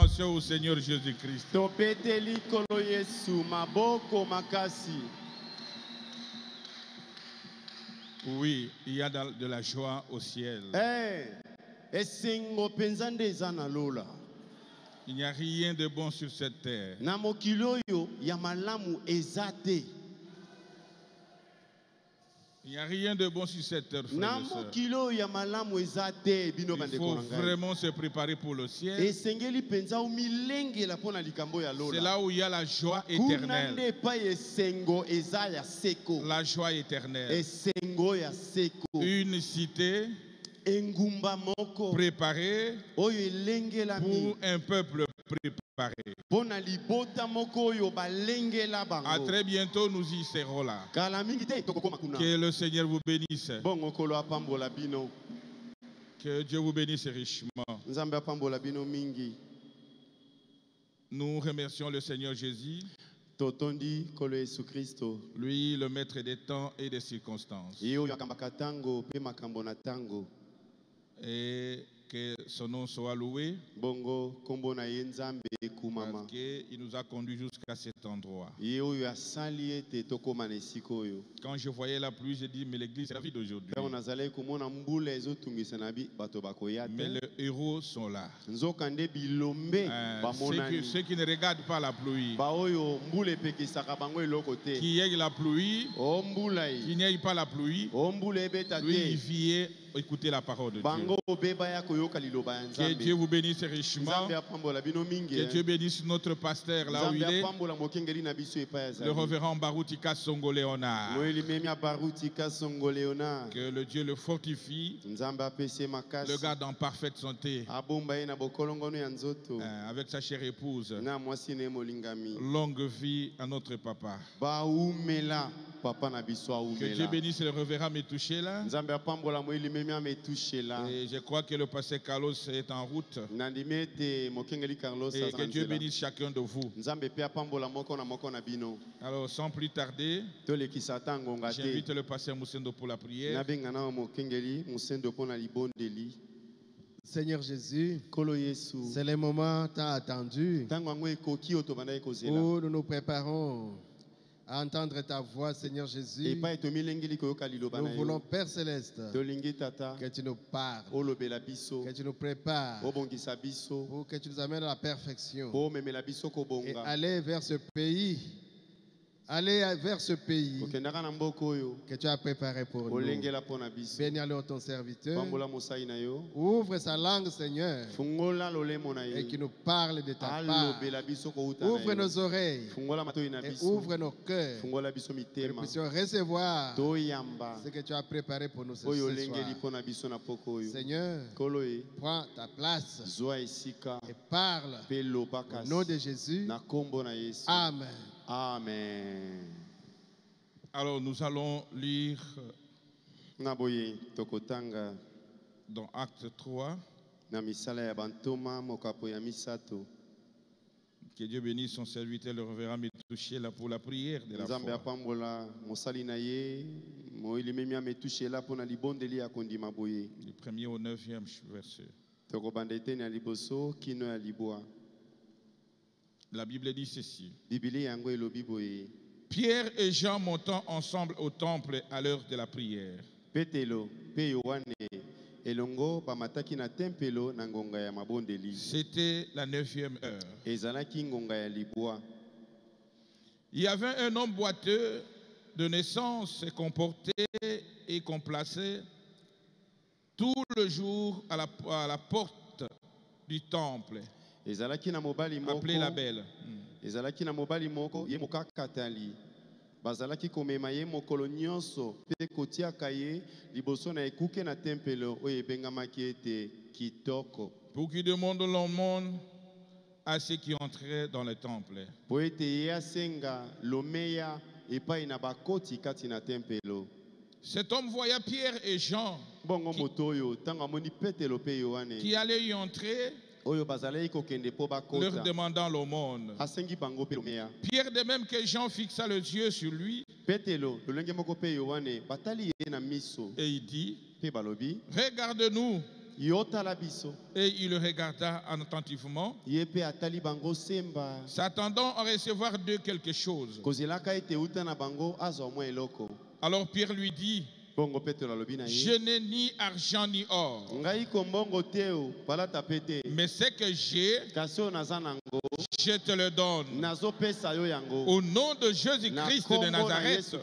acclamation au Seigneur Jésus-Christ. Topeteli kolo Yesu maboko makasi. Oui, il y a de la joie au ciel. Esengo penzande zana lola. Il n'y a rien de bon sur cette terre. Na mokili oyo ya malamu ezate. Il n'y a rien de bon sur cette terre, frères et sœurs. Il faut vraiment se préparer pour le ciel. C'est là où il y a la joie éternelle. La joie éternelle. Une cité préparée pour un peuple préparé. À très bientôt, nous y serons là. Que le Seigneur vous bénisse. Que Dieu vous bénisse richement. Nous remercions le Seigneur Jésus, lui le maître des temps et des circonstances. Et que son nom soit loué. Parce qu'il nous a conduits jusqu'à cet endroit. Quand je voyais la pluie, j'ai dit, mais l'église c'est la vie d'aujourd'hui. Mais les héros sont là. Ceux qui ne regardent pas la pluie. Qui aille la pluie, qui n'aille pas la pluie, lui il vient écouter la parole de Dieu. Que Dieu vous bénisse richement. Que Dieu bénisse notre pasteur là où il est. Le révérend Barutika Songo Léonard. Que le Dieu le fortifie. Le garde en parfaite santé. Avec sa chère épouse. Longue vie à notre papa. Que Dieu bénisse le révérend Metouché là. Et je crois que le pasteur Carlos est en route. Et que Dieu bénisse chacun de vous. Alors sans plus tarder, j'invite le pasteur Moussendo pour la prière. Seigneur Jésus, c'est le moment tant attendu où nous nous préparons à entendre ta voix, Seigneur Jésus. Nous voulons, Père Céleste, que tu nous parles, que tu nous prépares, pour que tu nous amènes à la perfection et aller vers ce pays. Aller vers ce pays que tu as préparé pour nous. Bénis alors ton serviteur. Ouvre sa langue, Seigneur, et qu'il nous parle de ta part. Ouvre nos oreilles et ouvre nos cœurs, que nous puissions recevoir ce que tu as préparé pour nous ce soir. Seigneur, prends ta place et parle au nom de Jésus. Amen. Amen. Alors nous allons lire dans Acte 3. Que Dieu bénisse son serviteur, le révérend Metouché, là pour la prière de la foi. Du 1er au 9e verset. La Bible dit ceci. Pierre et Jean montant ensemble au temple à l'heure de la prière. C'était la 9e heure. Il y avait un homme boiteux de naissance et qu'on portait et qu'on plaçait tout le jour à la porte du temple. Appelé la Belle. Ezalaki na mobali moko ye mokakatali bazalaki komema ye mokolo nyonso pe kotiaka ye liboso na ekuke na tempelo oyo ebengamaki ete kitoko. Pour qu'il demande le monde à ceux qui entraient dans le temple. Po ete ye asenga lomeya epai na bakoti kati na tempelo. Cet homme voya Pierre et Jean qui allaient y entrer, leur demandant l'aumône. Pierre, de même que Jean, fixa les yeux sur lui et il dit, regarde-nous. Et il le regarda attentivement, s'attendant à recevoir d'eux quelque chose. Alors Pierre lui dit, je n'ai ni argent ni or, mais ce que j'ai, je te le donne. Au nom de Jésus-Christ de Nazareth,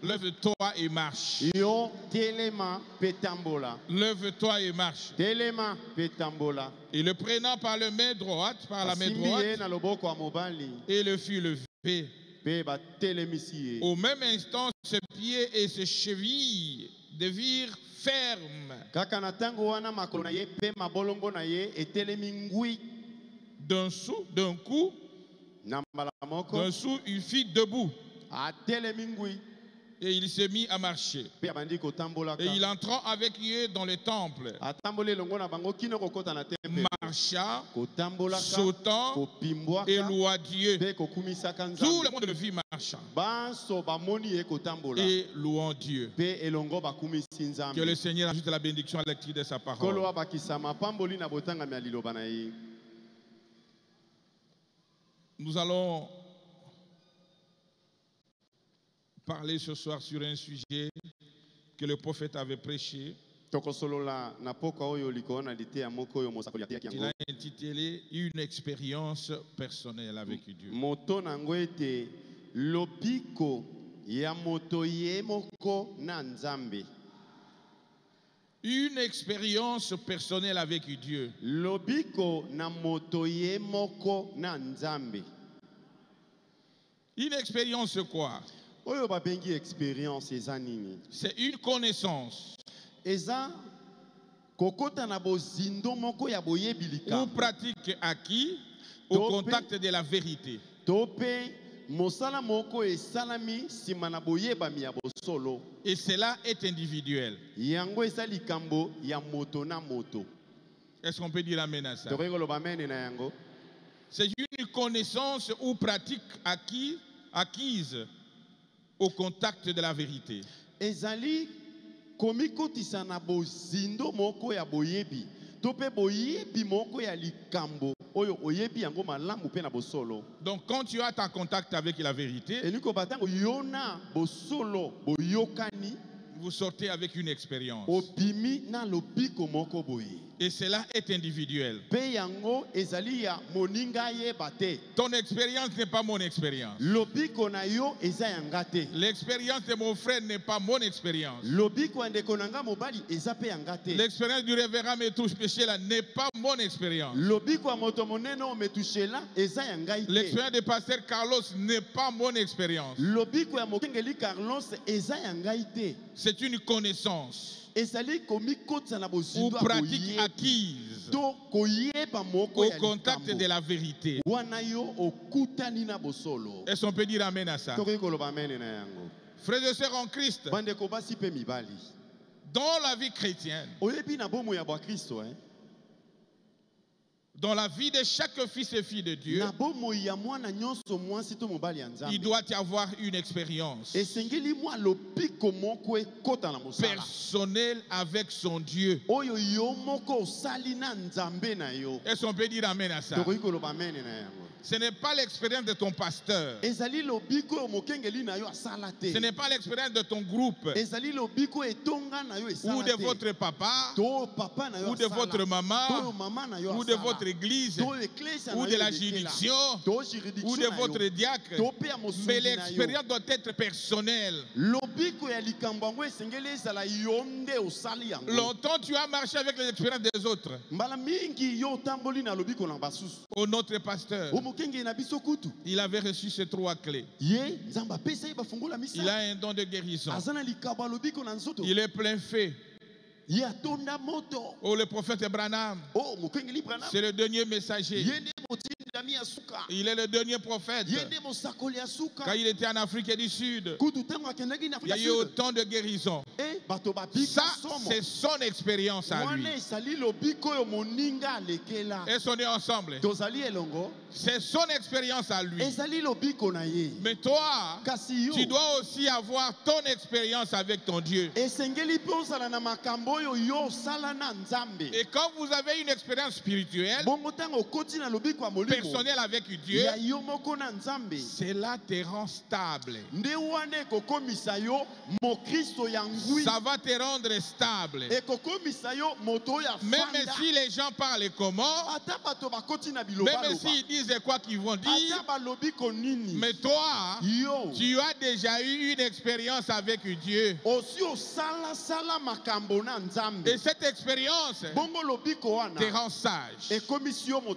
lève-toi et marche. Lève-toi et marche. Et le prenant par la main droite, et le fit lever. Au même instant, ses pieds et ses chevilles devinrent fermes. D'un coup, il fit debout. Et il se mit à marcher. Et il entra avec eux dans le temple. Marcha, sautant et loua Dieu. Tout le monde le vit marchant et louant Dieu. Que le Seigneur ajoute la bénédiction à la lecture de sa parole. Nous allons parler ce soir sur un sujet que le prophète avait prêché. Il a intitulé Une expérience personnelle avec Dieu. Une expérience personnelle avec Dieu. Une expérience quoi? C'est une connaissance ou pratique acquis au contact de la vérité. Et cela est individuel. Est-ce qu'on peut dire amen à ça? C'est une connaissance ou pratique acquise au contact de la vérité. Donc quand tu as ta contact avec la vérité, vous sortez avec une expérience. Et cela est individuel. Ton expérience n'est pas mon expérience. L'expérience de mon frère n'est pas mon expérience. L'expérience du révérend me touche péché là n'est pas mon expérience. L'expérience du pasteur Carlos n'est pas mon expérience. C'est une connaissance ou pratique acquise au contact de la vérité. Est-ce qu'on peut dire amen à ça? Frères et sœurs en Christ, dans la vie chrétienne, dans la vie de chaque fils et fille de Dieu, il doit y avoir une expérience personnelle avec son Dieu. Est-ce qu'on peut dire amen à ça? Ce n'est pas l'expérience de ton pasteur. Ce n'est pas l'expérience de ton groupe. Ou de votre papa. Ou de votre maman. Ou de votre église. Ou de la juridiction. Ou de votre diacre. Mais l'expérience doit être personnelle. Longtemps tu as marché avec les expériences des autres. Au notre pasteur, il avait reçu ces 3 clés. Il a un don de guérison. Il est plein fait. Oh, le prophète Branham, c'est le dernier messager. Il est le dernier prophète. Quand il était en Afrique du Sud, il y a eu autant de guérisons. Ça, c'est son expérience à lui. Est-ce qu'on est ensemble? C'est son expérience à lui. Mais toi, tu dois aussi avoir ton expérience avec ton Dieu. Et quand vous avez une expérience spirituelle, personnelle avec Dieu, cela te rend stable. Ça va te rendre stable. Même si les gens parlent comment, même s'ils disent quoi qu'ils vont dire, mais toi, tu as déjà eu une expérience avec Dieu. Et cette expérience te rend sage, te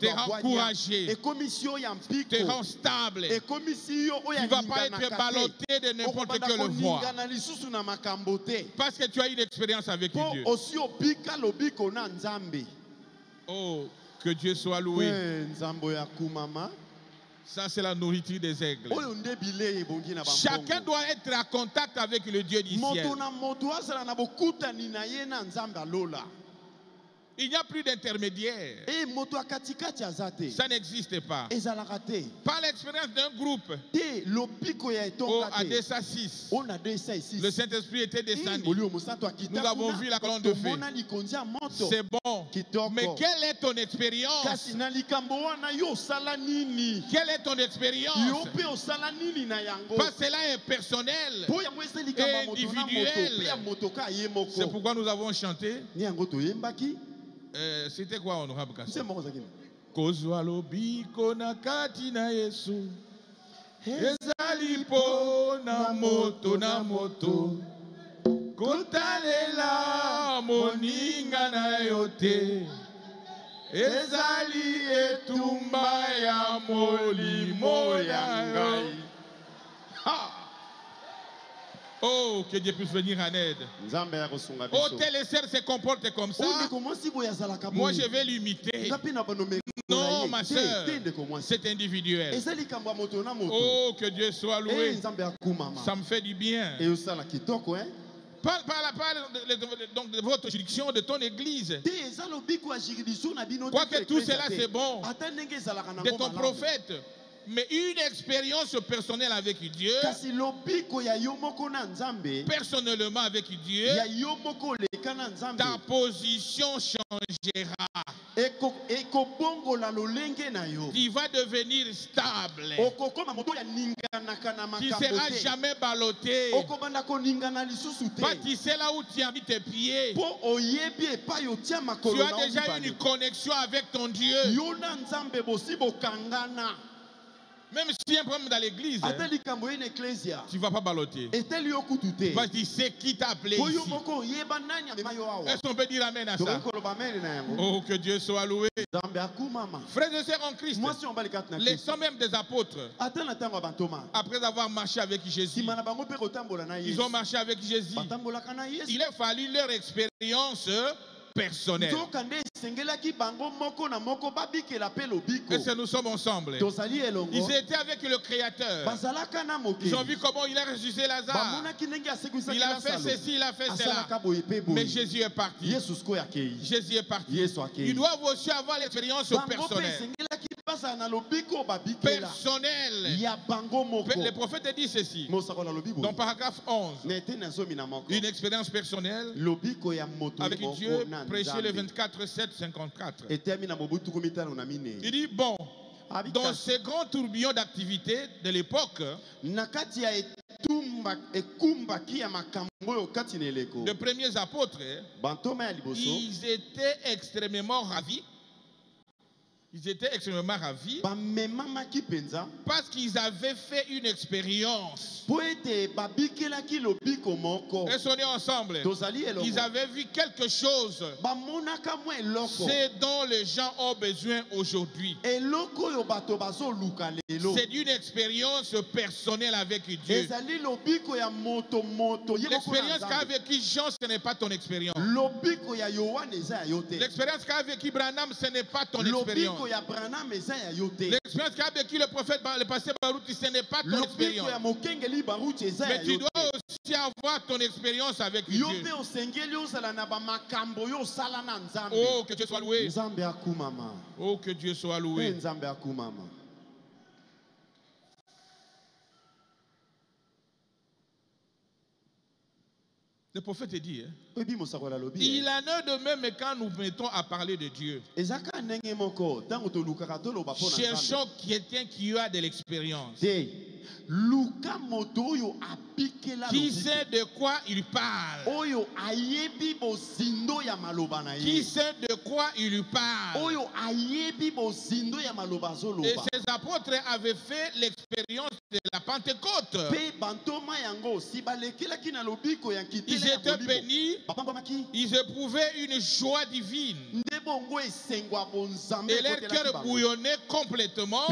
rend courageux, te rend stable. Tu ne vas pas être ballotté de n'importe quelle voie. Parce que tu as une expérience avec Dieu. Oh, que Dieu soit loué. Ça, c'est la nourriture des aigles. Chacun doit être en contact avec le Dieu du ciel. Il n'y a plus d'intermédiaire. Ça n'existe pas. Par l'expérience d'un groupe, au Adessa 6, le Saint-Esprit était descendu. Nous avons vu la colonne de feu. C'est bon. Mais quelle est ton expérience? Quelle est ton expérience? Parce que cela est personnel et individuel. C'est pourquoi nous avons chanté. C'était quoi honorable Kassi? Kozwa lobiko na kati na Yesu ezali po na moto kotalela moninga na yote ezali etumba ya molimo ya ngai. Oh, que Dieu puisse venir en aide. Oh, tel et tel se comporte comme ça. Moi, je vais l'imiter. Non, ma soeur, c'est individuel. Oh, que Dieu soit loué. Ça me fait du bien. Parle donc de votre juridiction, de ton église. Quoique tout cela, c'est bon. De ton prophète. Mais une expérience personnelle avec Dieu, personnellement avec Dieu, ta position changera. Tu vas devenir stable. Tu ne seras jamais ballotté. Tu sais là où tu as mis tes pieds. Tu as déjà une connexion avec ton Dieu. Même si y a un problème dans l'église, tu ne vas pas balloter. Parce que tu sais qui t'a appelé ici. Est-ce qu'on peut dire amen à ça? Oh, que Dieu soit loué. Frères et sœurs en Christ, les 100 même des apôtres, après avoir marché avec Jésus, ils ont marché avec Jésus. Il a fallu leur expérience personnelle. Et si nous sommes ensemble, ils étaient avec le Créateur. Ils ont vu comment il a ressuscité Lazare. Il a fait ceci, il a fait cela. Mais Jésus est parti. Jésus est parti. Ils doivent aussi avoir l'expérience personnelle. Personnel. Le prophète dit ceci dans paragraphe 11. Une expérience personnelle avec Dieu, prêché le 24/7/54. Il dit bon, dans ces grands tourbillons d'activité de l'époque, les premiers apôtres, ils étaient extrêmement ravis. Ils étaient extrêmement ravis parce qu'ils avaient fait une expérience. Est-ce qu'on est ensemble? Ils avaient vu quelque chose. C'est dont les gens ont besoin aujourd'hui. C'est une expérience personnelle avec Dieu. L'expérience qu'a vécu Jean, ce n'est pas ton expérience. L'expérience qu'a vécu Branham, ce n'est pas ton expérience. L'expérience qu'a vécu le prophète, le pasteur Baruti, ce n'est pas ton expérience. Mais tu dois aussi avoir ton expérience avec Dieu. Oh, que Dieu soit loué. Oh, que Dieu soit loué. Le prophète dit, hein, il en est de même quand nous mettons à parler de Dieu. Cherchons quelqu'un qui a de l'expérience. Qui sait de quoi il parle. Qui sait de quoi il parle. Et ces apôtres avaient fait l'expérience de la Pentecôte. Ils étaient bénis. Ils éprouvaient une joie divine. Et leur cœur bouillonnait complètement.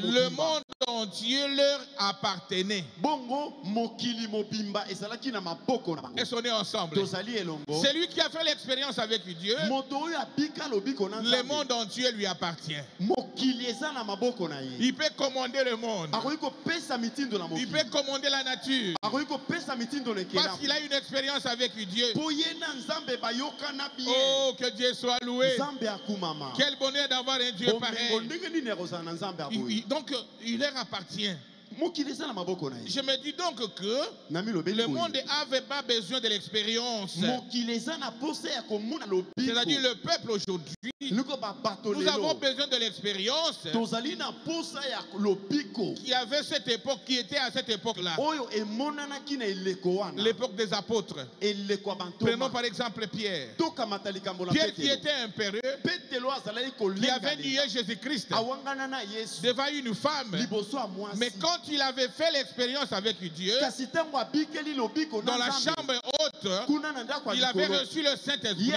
Le monde entier leur appartenait. Et on est ensemble. C'est lui qui a fait l'expérience avec Dieu. Le monde entier lui appartient. Il peut commander le monde. Il peut commander la nature. Parce qu'il a une expérience avec Dieu. Oh, que Dieu soit loué. Quel bonheur d'avoir un Dieu pareil. Donc, il leur appartient. Je me dis donc que le monde n'avait pas besoin de l'expérience. C'est-à-dire le peuple aujourd'hui, nous avons besoin de l'expérience qui avait cette époque, qui était à cette époque-là. L'époque des apôtres. Prenons par exemple Pierre. Pierre qui était impérieux, qui avait nié Jésus-Christ devant une femme. Mais quand il avait fait l'expérience avec Dieu, dans la chambre haute, il avait reçu le Saint-Esprit.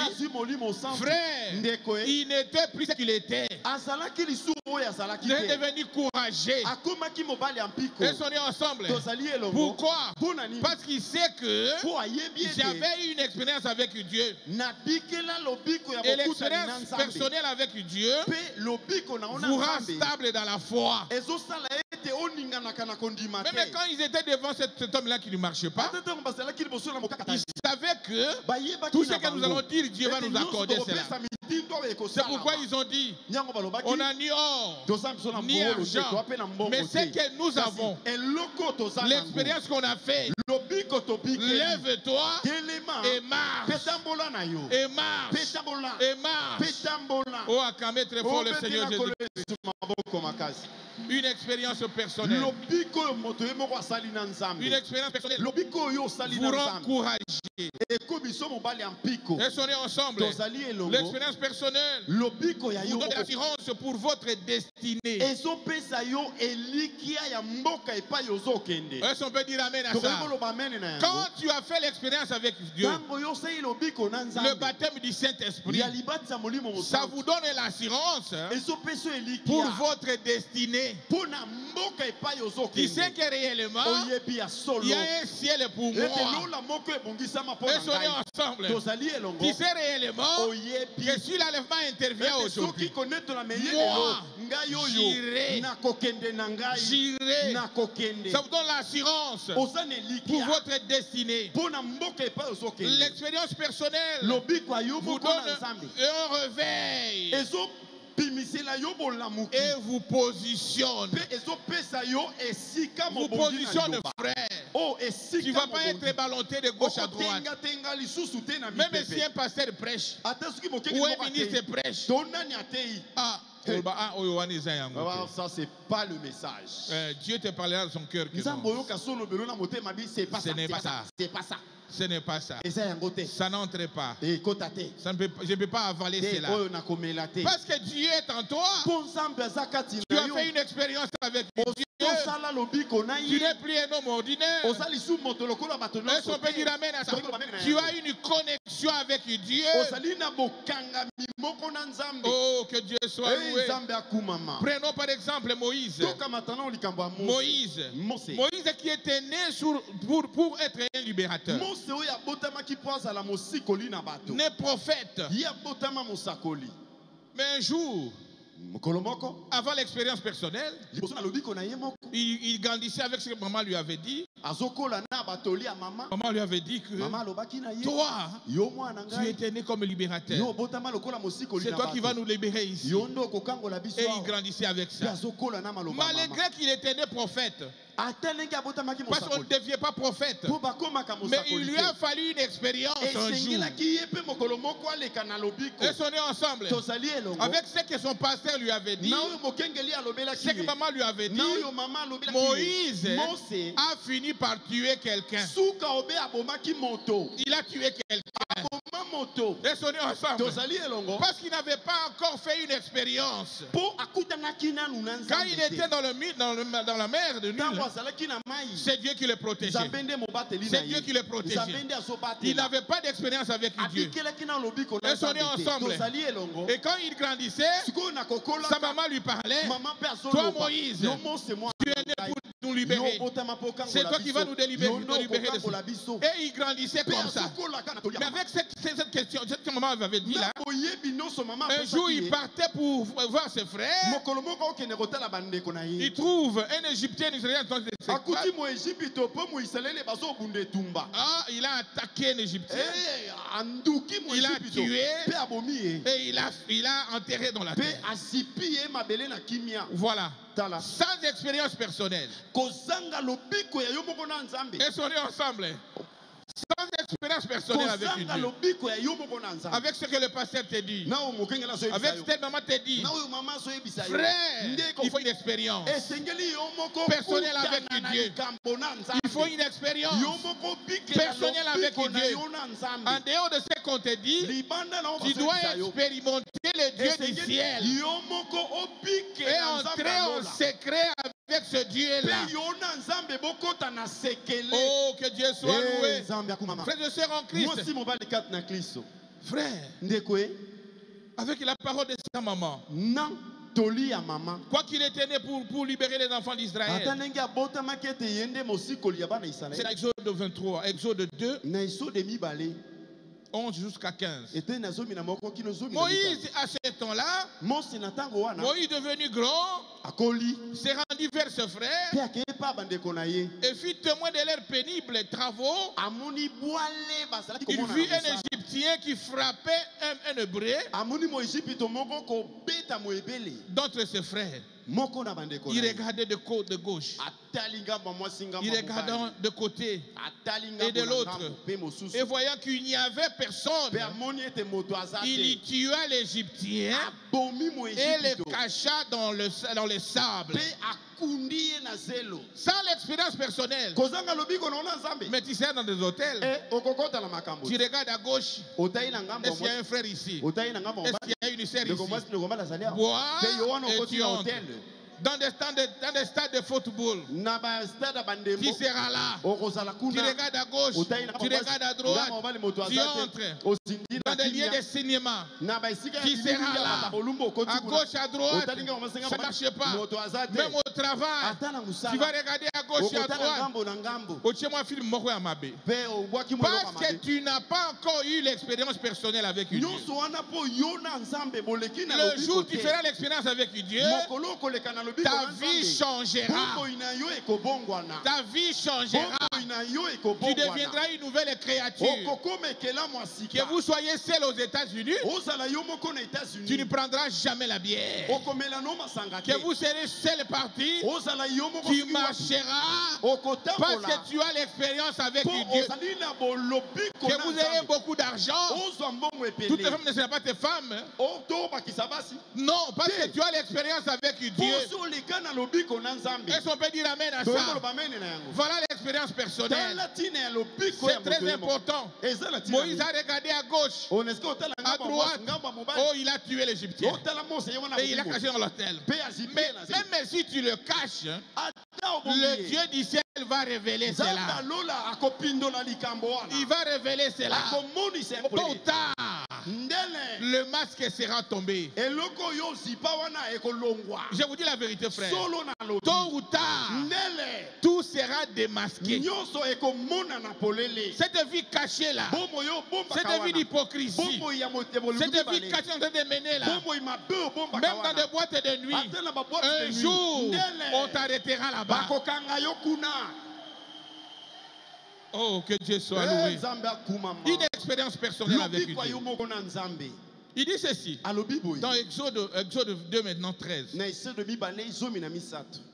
Frère, il n'était plus ce qu'il était. Il est devenu courageux. Et on est ensemble. Pourquoi? Parce qu'il sait que j'avais une expérience avec Dieu. Et l'expérience personnelle avec Dieu vous rend stable dans la foi. Même quand ils étaient devant cet homme-là qui ne marchait pas, ils savaient que tout ce que nous allons dire, Dieu va nous accorder cela. C'est pourquoi ils ont dit, on n'a ni or, ni argent, mais ce que nous avons, l'expérience qu'on a fait, lève-toi et marche. Et marche. Et marche. Oh, acclamez très fort le Seigneur Jésus. Une expérience personnelle. Une expérience personnelle vous rend courageux. Et on est ensemble. L'expérience personnelle vous donne l'assurance pour votre destinée. Est-ce qu'on peut dire amen à ça? Quand tu as fait l'expérience avec Dieu, le baptême du Saint-Esprit, ça vous donne l'assurance pour votre destinée. Qui sait que réellement il y a un ciel pour moi. Et on est ensemble. Qui sait réellement que si l'enlèvement intervient aujourd'hui, moi j'irai. Ça vous donne l'assurance pour votre destinée. L'expérience personnelle vous donne un réveil. Et vous positionne. Vous positionne, frère. Tu ne vas pas être ballotté de gauche à droite. Même si un pasteur prêche ou un ministre prêche. Ça, c'est pas le message. Dieu te parlera dans son cœur. Ce n'est pas ça. C'est pas ça. Ce n'est pas ça. Ça n'entre pas. Je ne peux pas avaler cela. Parce que Dieu est en toi. Tu as fait une expérience avec Dieu. Tu n'es plus un homme ordinaire. Est-ce qu'on peut dire amen à ça? Tu as une connexion avec Dieu. Oh, que Dieu soit loué. Prenons par exemple Moïse. Moïse qui était né pour être un libérateur. Né prophète. Mais un jour, avant l'expérience personnelle, il grandissait avec ce que maman lui avait dit. Maman lui avait dit que toi, tu étais né comme libérateur. C'est toi qui vas nous libérer ici. Et il grandissait avec ça. Malgré qu'il était né prophète, parce qu'on ne devient pas prophète, mais il lui a fallu une expérience un jour. Ils sont nés ensemble avec ce que son pasteur lui avait dit, ce que maman lui avait dit. Moïse a fini par tuer quelqu'un. Il a tué quelqu'un. Ils sont nés ensemble parce qu'il n'avait pas encore fait une expérience. Quand il était dans la mer de Nil, c'est Dieu qui le protégeait. C'est Dieu qui le protégeait. Il n'avait pas d'expérience avec Dieu. Ils sont nés ensemble. Et quand il grandissait, sa maman lui parlait. Toi Moïse, tu es né pour nous libérer. C'est toi qui vas nous libérer de ça. Et il grandissait comme ça. Mais avec cette question, cette que maman avait dit là, un jour il partait pour voir ses frères. Il trouve un Égyptien israélien. Ah, il a attaqué un Égyptien. Il a tué. Et il a enterré dans la terre. Voilà. Sans expérience personnelle. Ils sont nés ensemble. Sans expérience personnelle avec Dieu. Avec ce que le pasteur te dit. Avec ce que maman te dit. Frère, il faut une expérience personnelle avec Dieu. Il faut une expérience personnelle avec Dieu. En dehors de ce qu'on te dit, tu dois expérimenter le Dieu du ciel et entrer en secret avec ce Dieu-là. Oh, que Dieu soit loué. Frères et sœurs en Christ. Frère, avec la parole de sa maman, quoi qu'il était né pour libérer les enfants d'Israël. C'est l'Exode 23, Exode 2, 11 jusqu'à 15. Moïse, à ce temps-là, Moïse devenu grand, s'est rendu vers ses frères et fut témoin de leurs pénibles travaux. Il vit un Égyptien qui frappait un Hébreu d'entre ses frères. Il regardait de gauche, il regardait de côté et de l'autre, et voyant qu'il n'y avait personne, il y tua l'Égyptien et le cacha dans le sable. Sans l'expérience personnelle. Mais tu sais, dans des hôtels, tu regardes à gauche, est-ce qu'il y a un frère ici? Est-ce qu'il y a une sœur ici? Bois et tu entres. Dans des stades de football, tu seras là. Tu regardes à gauche, tu regardes à droite, tu entres. Dans des lieux de cinéma, tu seras là. À gauche, à droite, ça ne marche pas. Même au travail, tu vas regarder à gauche et à droite. Parce que tu n'as pas encore eu l'expérience personnelle avec Dieu. Le jour où tu feras l'expérience avec Dieu, ta vie changera. Ta vie changera. Tu deviendras une nouvelle créature. Que vous soyez seul aux États-Unis, tu ne prendras jamais la bière. Que vous serez seul parti, tu marcheras parce que tu as l'expérience avec Dieu. Que vous ayez beaucoup d'argent, toutes les femmes ne seront pas tes femmes. Non, parce que tu as l'expérience avec Dieu. Est-ce qu'on peut dire amen à ça? Voilà l'expérience personnelle. C'est très important. Moïse a regardé à gauche, à droite. Oh, il a tué l'Égyptien. Et il a caché dans l'hôtel. Mais même si tu le caches, le Dieu du ciel va révéler cela. Il va révéler cela. Tôt ou tard, le masque sera tombé. Je vous dis la vérité, frère. Tôt ou tard, tout sera démasqué. Cette vie cachée là, cette vie d'hypocrisie, cette vie cachée en train de mener là, même dans des boîtes de nuit, un jour, on t'arrêtera là-bas. Oh, que Dieu soit loué. Une expérience personnelle avec Dieu. Il dit ceci, dans Exode 2 maintenant 13.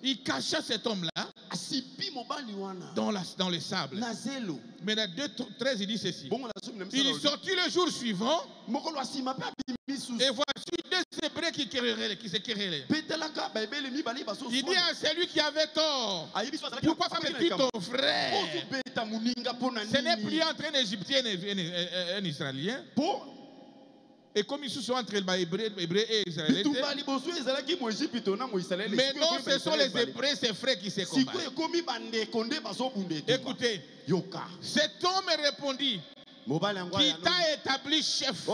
Il cacha cet homme-là dans les sables. Mais dans 2.13, il dit ceci. Il est sorti le jour suivant. Et voici deux Hébreux qui se querellaient. Il dit à celui qui avait tort, pourquoi frapper-tu ton frère? Ce n'est plus entre un Égyptien et un Israélien. Et comme ils sont entre les Hébreux et les Israéliens. Mais non, ce sont les Hébreux, ses frères qui se combattent. Écoutez, cet homme répondit, qui t'a établi chef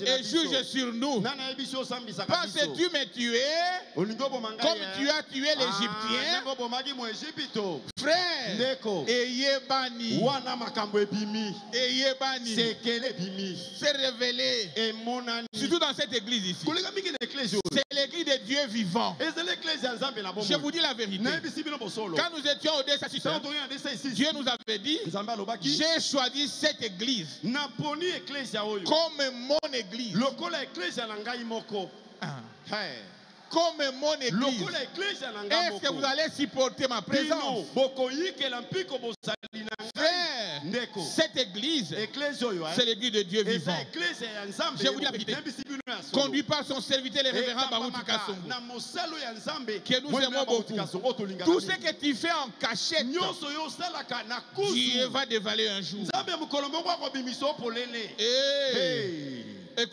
et juge sur nous, parce que tu m'as tué comme tu as tué l'Égyptien. Frère, ayez banni, c'est révélé, surtout dans cette église ici. C'est l'église de Dieu vivant. Je vous dis la vérité. Quand nous étions au DSS, Dieu nous avait dit, j'ai choisi cette église comme mon église. Comme mon église. Est-ce que vous allez supporter ma présence? Frère, cette église, c'est l'église de Dieu vivant. Je vous dis la vérité. Conduit par son serviteur, le révérend Baruch Kasongo, que nous aimons beaucoup. Tout ce que tu fais en cachette, Dieu va dévaler un jour.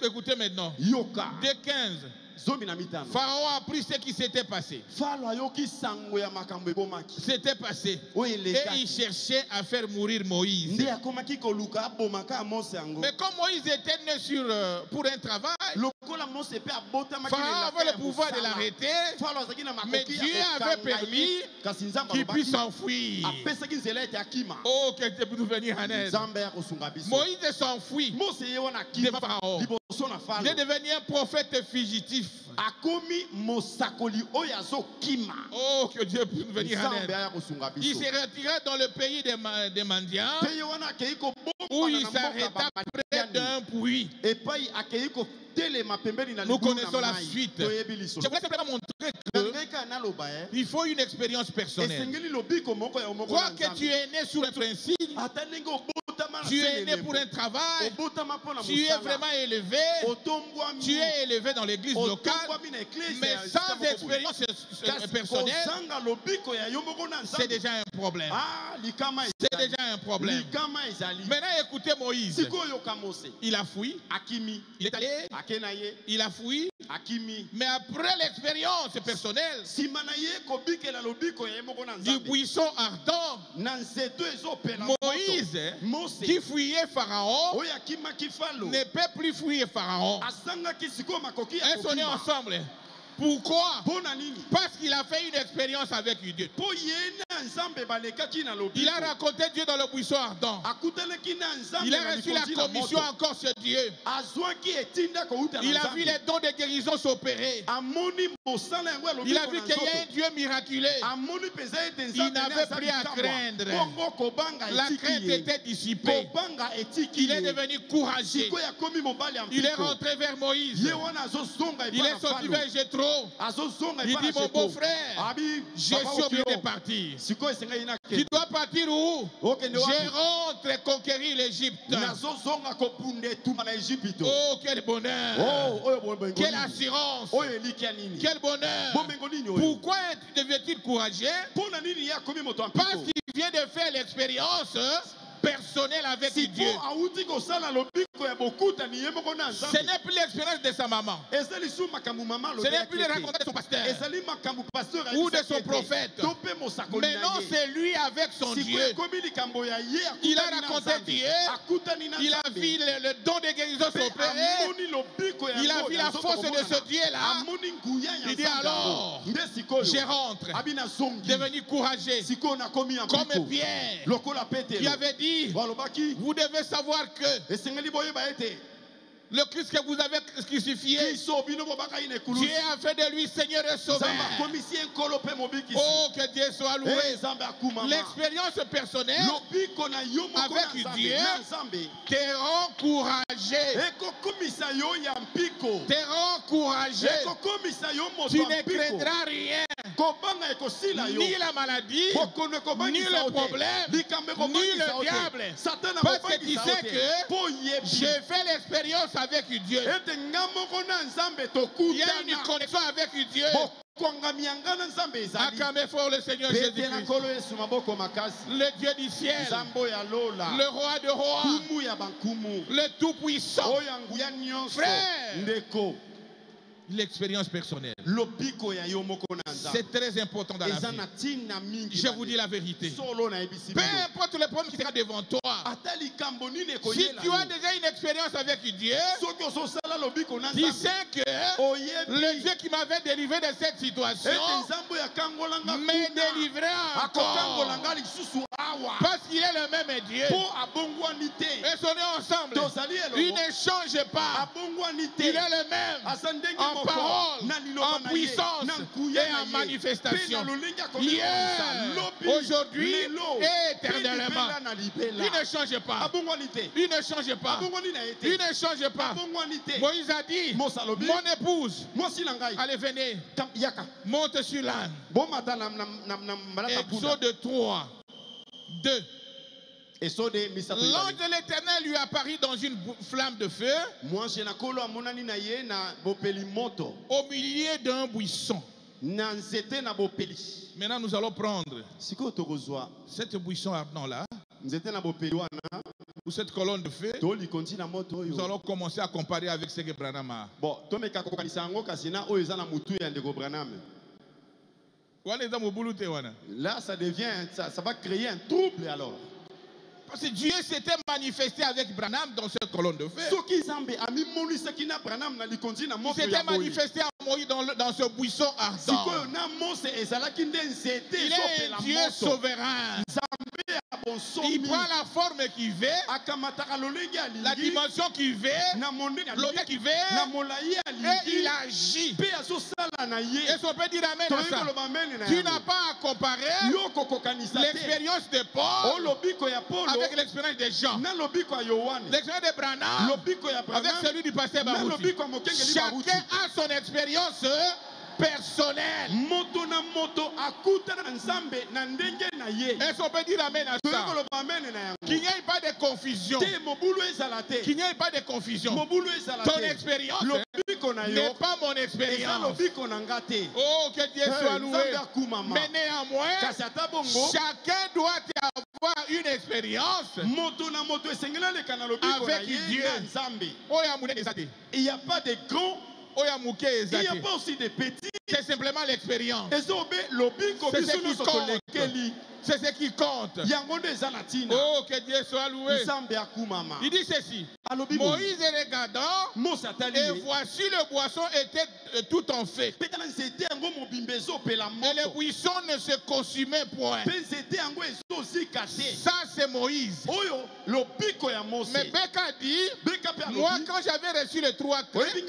Écoutez maintenant. De 15. Pharaon a appris ce qui s'était passé. C'était passé. Et il cherchait à faire mourir Moïse. Mais comme Moïse était né pour un travail, Pharaon avait le pouvoir de l'arrêter. Mais Dieu avait permis qu'il puisse s'enfuir. Oh, que Dieu puisse nous venir en aide. Moïse s'enfuit de Pharaon. Il est devenu un prophète fugitif. Oh, que Dieu puisse venir en aide. Il s'est retiré dans le pays des Mandiens, où il s'arrêta près d'un puits. Nous connaissons la suite. Je voulais simplement montrer qu'il faut une expérience personnelle. Quoi que tu es né sur un principe, tu es né pour un travail, tu es vraiment élevé, tu es élevé dans l'église locale, mais sans expérience personnelle, c'est déjà un problème. C'est déjà un problème. Maintenant, écoutez Moïse. Il a fui, il est allé, il a fui, mais après l'expérience personnelle du buisson ardent, Moïse, qui fuyait Pharaon, ne peut plus fuir Pharaon. Elles sont nées ensemble. Pourquoi? Parce qu'il a fait une expérience avec Dieu. Il a raconté Dieu dans le buisson ardent. Il a reçu la commission encore sur Dieu. Il a vu les dons de guérison s'opérer. Il a vu qu'il y a un Dieu miraculeux. Il n'avait plus à craindre. La crainte était dissipée. Il est devenu courageux. Il est rentré vers Moïse. Il est sorti vers Jéthro. Il dit, mon beau-frère, je suis obligé de partir. Tu dois partir où? Je rentre conquérir l'Égypte. Oh, quel bonheur. Quelle assurance. Quel bonheur. Pourquoi devient-il courageux? Parce qu'il vient de faire l'expérience personnelle avec Dieu. Ce n'est plus l'expérience de sa maman. Ce n'est plus les rencontres de son pasteur ou de son prophète. Mais non, c'est lui avec son Dieu. Il a raconté Dieu. Il a vu le don de guérison s'opérer. Il a vu la force de ce Dieu-là. Il dit alors, je rentre, devenu courageux, comme Pierre, qui avait dit, vous devez savoir que le Christ que vous avez crucifié, Dieu a fait de lui Seigneur et Sauveur. Oh, que Dieu soit loué. L'expérience personnelle avec Dieu te rend courageux. Te rend courageux. Tu ne craindras rien. Ni la maladie, ni le problème, ni le diable. Parce que tu sais que j'ai fait l'expérience avec Dieu. Il y a une connexion avec Dieu. Acclamez fort le Seigneur Jésus-Christ. Le Dieu du ciel, le roi de rois, le tout-puissant. Frère, l'expérience personnelle, c'est très important dans la vie. Je vous dis la vérité. Peu importe le problème qui sera devant toi, si tu as déjà une expérience avec Dieu, tu sais que le Dieu qui m'avait délivré de cette situation me délivrera encore. Parce qu'il est le même Dieu. Et son nom ensemble, il ne change pas. Il est le même en parole, en puissance et en manifestation. Hier, aujourd'hui et éternellement. Il ne change pas. Il ne change pas. Il ne change pas. Moïse a dit, mon épouse, allez venez, monte sur l'âne. Exode 3, 2. L'ange de l'Éternel lui apparut dans une flamme de feu au milieu d'un buisson. Maintenant, nous allons prendre cette buisson ardent-là, ou cette colonne de feu. Nous allons commencer à comparer avec ce que Branham a. Là, ça devient, ça va créer un trouble alors. Parce que Dieu s'était manifesté avec Branham dans cette colonne de feu. Il s'était manifesté à Moïse dans ce buisson ardent. Il est un Dieu souverain. Il prend la forme qu'il veut, la dimension qu'il veut, l'auteur qu'il veut, et il agit. Et son père dit amen à ça. Tu n'as pas à comparer l'expérience de Paul avec l'expérience de Jean, l'expérience de Branham avec celui du pasteur Barouti. Chacun a son expérience personnel. Est-ce qu'on peut dire amen à ça? Qu'il n'y ait pas de confusion. Qu'il n'y ait pas de confusion. Ton expérience n'est pas mon expérience. Oh, que Dieu soit loué. Mais néanmoins, chacun doit avoir une expérience avec Dieu. Il n'y a pas de grands. Il n'y a pas aussi de petits. C'est simplement l'expérience. C'est ce qui compte. C'est ce qui compte. Oh, que Dieu soit loué. Il dit ceci. Moïse regardant, et voici le boisson était tout en feu. Et le buisson ne se consumait point. Ça, c'est Moïse. Mais Beka dit, moi, quand j'avais reçu les 3 clés,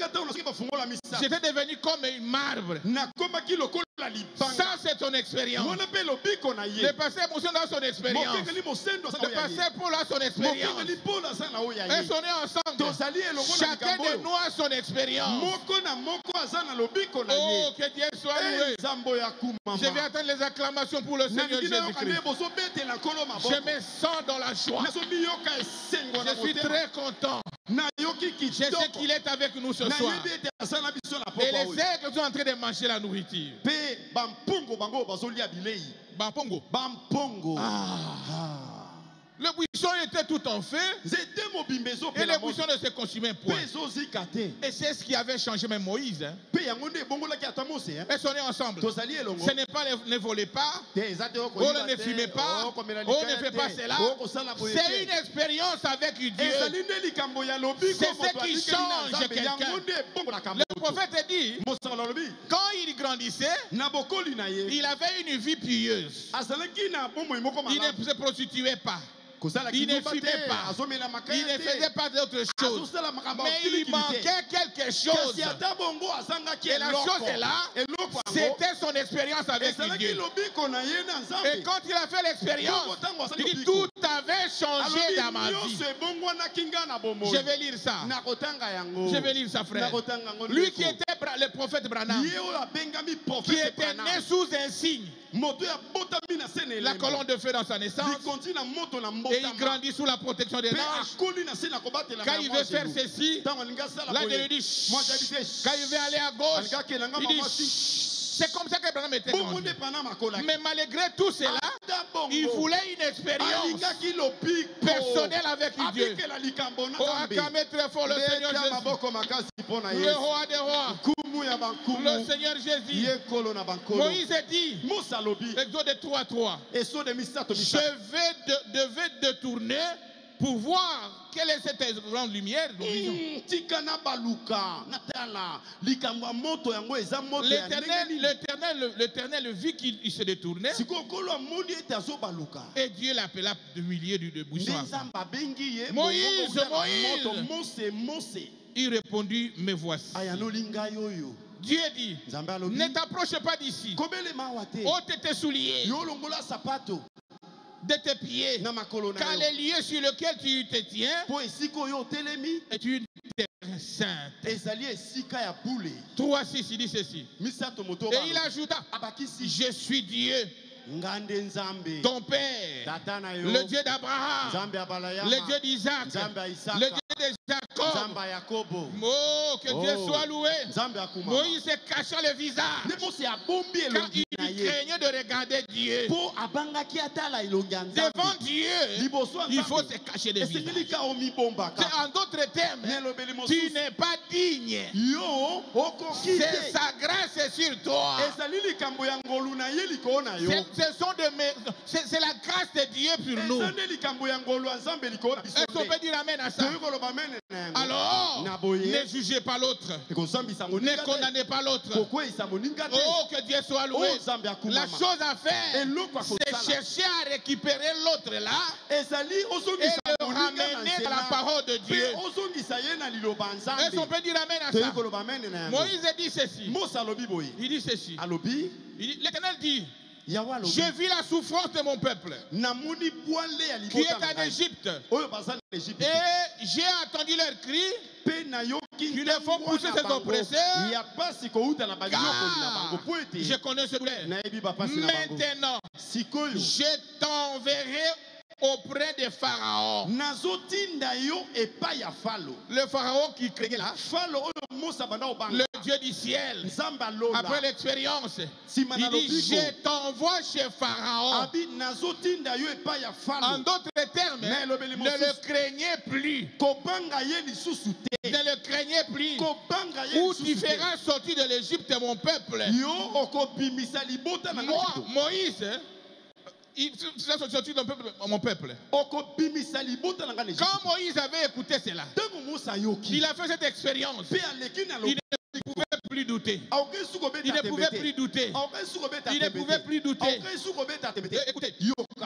j'étais devenu comme un marbre. Ça, c'est ton expérience. Le pasteur Moussou a son expérience. Le pasteur Paul a son expérience. Et on est ensemble. Chacun de nous a son expérience. Oh, que Dieu soit loué. Je vais attendre les acclamations pour le Seigneur Jésus-Christ. Je me sens dans la joie. Je suis très content. Je sais qu'il est avec nous ce soir. Et les aigles sont en train de manger la nourriture. Bampongo. Le buisson buisson était tout en feu. Et le buisson ne se consumait point. Et c'est ce qui avait changé même Moïse. Hein. Et sont nés ensemble. Ce n'est pas ne volez pas. On ne fumez pas. On ne fait pas cela. C'est une expérience avec Dieu. C'est ce qui change quelqu'un. Le prophète dit, quand il grandissait, il avait une vie pieuse. Il ne se prostituait pas. Il ne fumait pas. Il ne faisait pas d'autre chose. Mais il manquait quelque chose. Et la chose est là. C'était son expérience avec Dieu. Et quand il a fait l'expérience, il dit tout avait changé dans ma vie. Je vais lire ça. Je vais lire ça, frère. Lui qui était le prophète Branham, qui était né sous un signe. La colonne de feu dans sa naissance. Et il grandit sous la protection des anges. Quand il veut faire ceci, là je lui dis quand il veut aller à gauche, il dit c'est comme ça que Branham était grandi. Mais malgré tout cela, il voulait une expérience personnelle avec Dieu. Oh, acclamez très fort le Seigneur Jésus. Le roi des rois. Le Seigneur Jésus. Moïse a dit, Exode 3:3, je devais détourner pour voir quelle est cette grande lumière. L'Éternel vit qu'il se détournait. Et Dieu l'appela du milieu du buisson. Moïse, Moïse. Il répondit, me voici. Dieu dit, ne t'approche pas d'ici. Ôte tes souliers de tes pieds, car les lieux sur lesquels tu te tiens est une terre sainte. 3:6, il dit ceci. Et il ajouta, je suis Dieu, ton père, le Dieu d'Abraham, le Dieu d'Isaac, le Dieu de Jacob. Oh, que Dieu soit loué. Moïse se cachant le visage car il craignait de regarder Dieu. Devant Dieu, il faut se cacher le visage. En d'autres termes, tu n'es pas digne. C'est sa grâce sur toi. C'est la grâce de Dieu pour nous. Est-ce qu'on peut dire amen à ça? Alors, ne jugez pas l'autre. Ne condamnez pas l'autre. Oh, que Dieu soit loué. La chose à faire, c'est chercher à récupérer l'autre là et le ramener à la parole de Dieu. Est-ce qu'on peut dire amen à ça? Moïse dit ceci. Il dit ceci. L'Éternel dit, j'ai vu la souffrance de mon peuple qui est en Égypte. Et j'ai entendu leurs cris qui les font pousser ses oppresseurs. Car je connais ce douleur. Maintenant, je t'enverrai auprès de Pharaon. Le Pharaon qui craignait là, le Dieu du ciel, après l'expérience, il dit, je t'envoie chez Pharaon. En d'autres termes, ne le craignez plus. Ne le craignez plus. Où tu feras sortir de l'Égypte mon peuple. Moi, Moïse, il s'est sorti de mon peuple. Quand Moïse avait écouté cela, il a fait cette expérience. Il ne pouvait plus douter. Il ne pouvait plus douter. Il ne pouvait plus douter. Écoutez,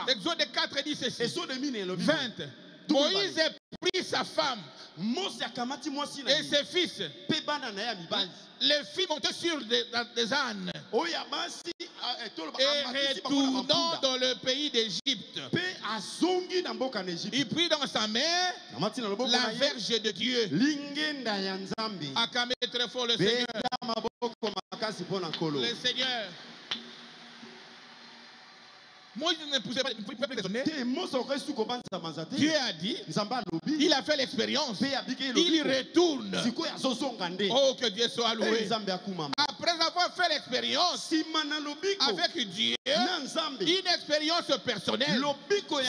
Exode 4 dit ceci. 20. Moïse a pris sa femme et ses fils. Les filles montaient sur des ânes et retournant dans le pays d'Égypte. Il prit dans sa main la verge de Dieu. Acclamez très fort le Seigneur. Le Seigneur. Moïse ne pouvait pas raisonner. Dieu a dit, il a fait l'expérience, il retourne. Oh, que Dieu soit loué. Après Après avoir fait l'expérience avec Dieu, une expérience personnelle,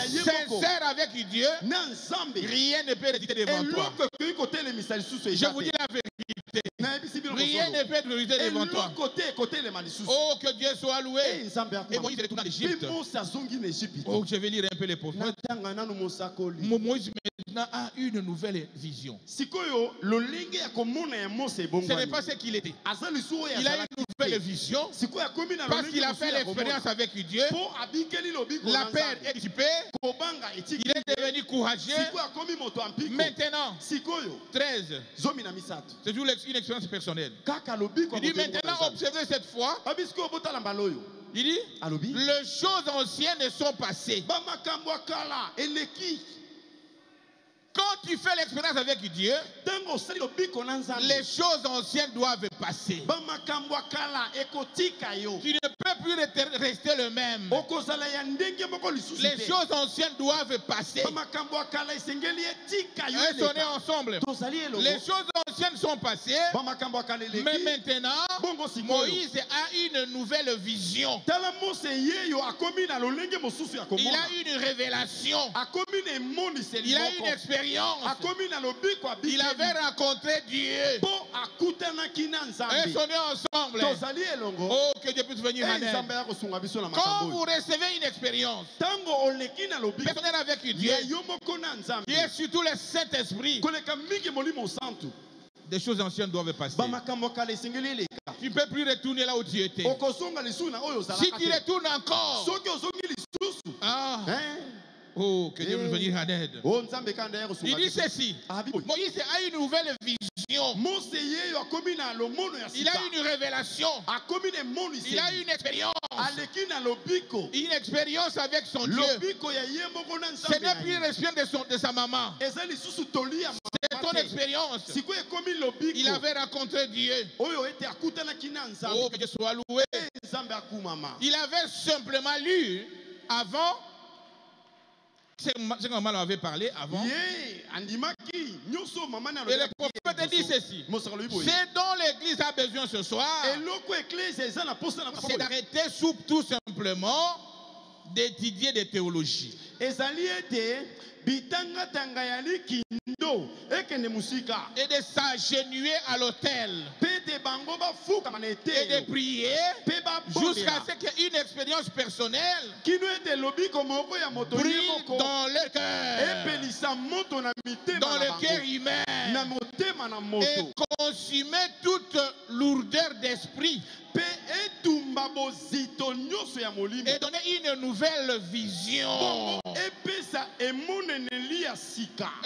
sincère avec Dieu, rien ne peut résister devant toi. Je vous dis la vérité. Rien ne peut être résister devant toi. Oh, que Dieu soit loué. Et Moïse retourne en Égypte. Oh, je vais lire un peu les prophètes. Moïse maintenant a une nouvelle vision. Ce n'est pas ce qu'il était. Il a une nouvelle vision parce qu'il a fait l'expérience avec Dieu. La peur est dissipée. Il est devenu courageux. Maintenant, 13. C'est toujours une expérience personnelle. Il dit maintenant, observez cette fois. Il dit, les choses anciennes sont passées. Quand tu fais l'expérience avec Dieu, les choses anciennes doivent passer. Tu ne peux plus rester le même. Les choses anciennes doivent passer. On est ensemble. Les choses anciennes sont passées. Mais maintenant, Moïse a une nouvelle vision. Il a une révélation. Il a une expérience. Il avait rencontré Dieu. Et on est ensemble. Oh, que Dieu puisse venir en aide. Quand vous recevez une expérience personnelle avec Dieu, qui est surtout le Saint-Esprit, des choses anciennes doivent passer. Tu ne peux plus retourner là où tu étais. Si tu retournes encore, oh, que Dieu nous venir en aide. Il dit ceci. Moïse a une nouvelle vision. Il a une révélation. Il a une expérience. Une expérience avec son Dieu. Ce n'est plus l'expérience de sa maman. C'est ton expérience. Il avait rencontré Dieu. Oh, que Dieu soit loué. Il avait simplement lu avant. C'est que maman l'avait parlé avant. Et le prophète dit ceci. C'est dont l'église a besoin ce soir. C'est d'arrêter tout simplement d'étudier des théologies. Et de s'agenouiller à l'autel. Et de prier jusqu'à ce qu'une expérience personnelle brille dans le cœur. Dans le cœur humain. Et consumer toute lourdeur d'esprit. Et donner une nouvelle vision.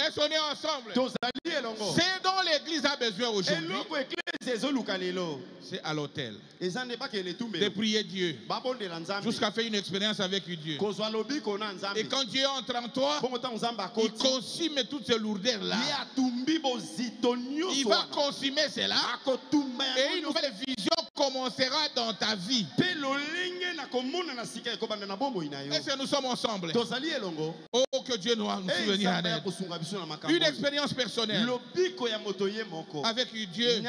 Est-ce qu'on est ensemble? C'est dont l'église a besoin aujourd'hui. C'est à l'autel. De prier Dieu. Jusqu'à faire une expérience avec Dieu. Et quand Dieu entre en toi, il consume toutes ces lourdeurs-là. Il va consumer cela. Et une nouvelle vision commencera dans ta vie. Est-ce que nous sommes ensemble? Oh, que Dieu nous souvienne en aide. Une expérience personnelle avec Dieu.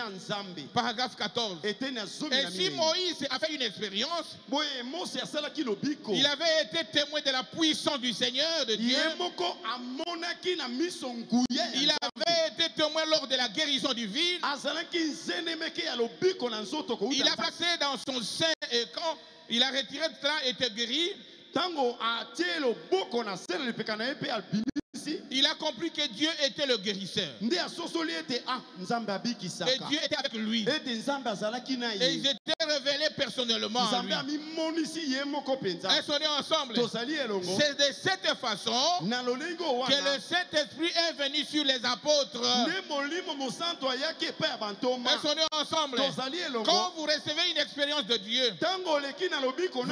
Paragraphe 14. Et si Moïse a fait une expérience, il avait été témoin de la puissance du Seigneur, de Dieu. Il avait été témoin lors de la guérison divine. Il a placé dans son sein et quand il a retiré cela et était guéri. Il a compris que Dieu était le guérisseur. Et Dieu était avec lui. Et ils étaient révélés personnellement à lui. Est-ce qu'on est ensemble? C'est de cette façon que le Saint-Esprit est venu sur les apôtres. Est-ce qu'on est ensemble? Quand vous recevez une expérience de Dieu, vous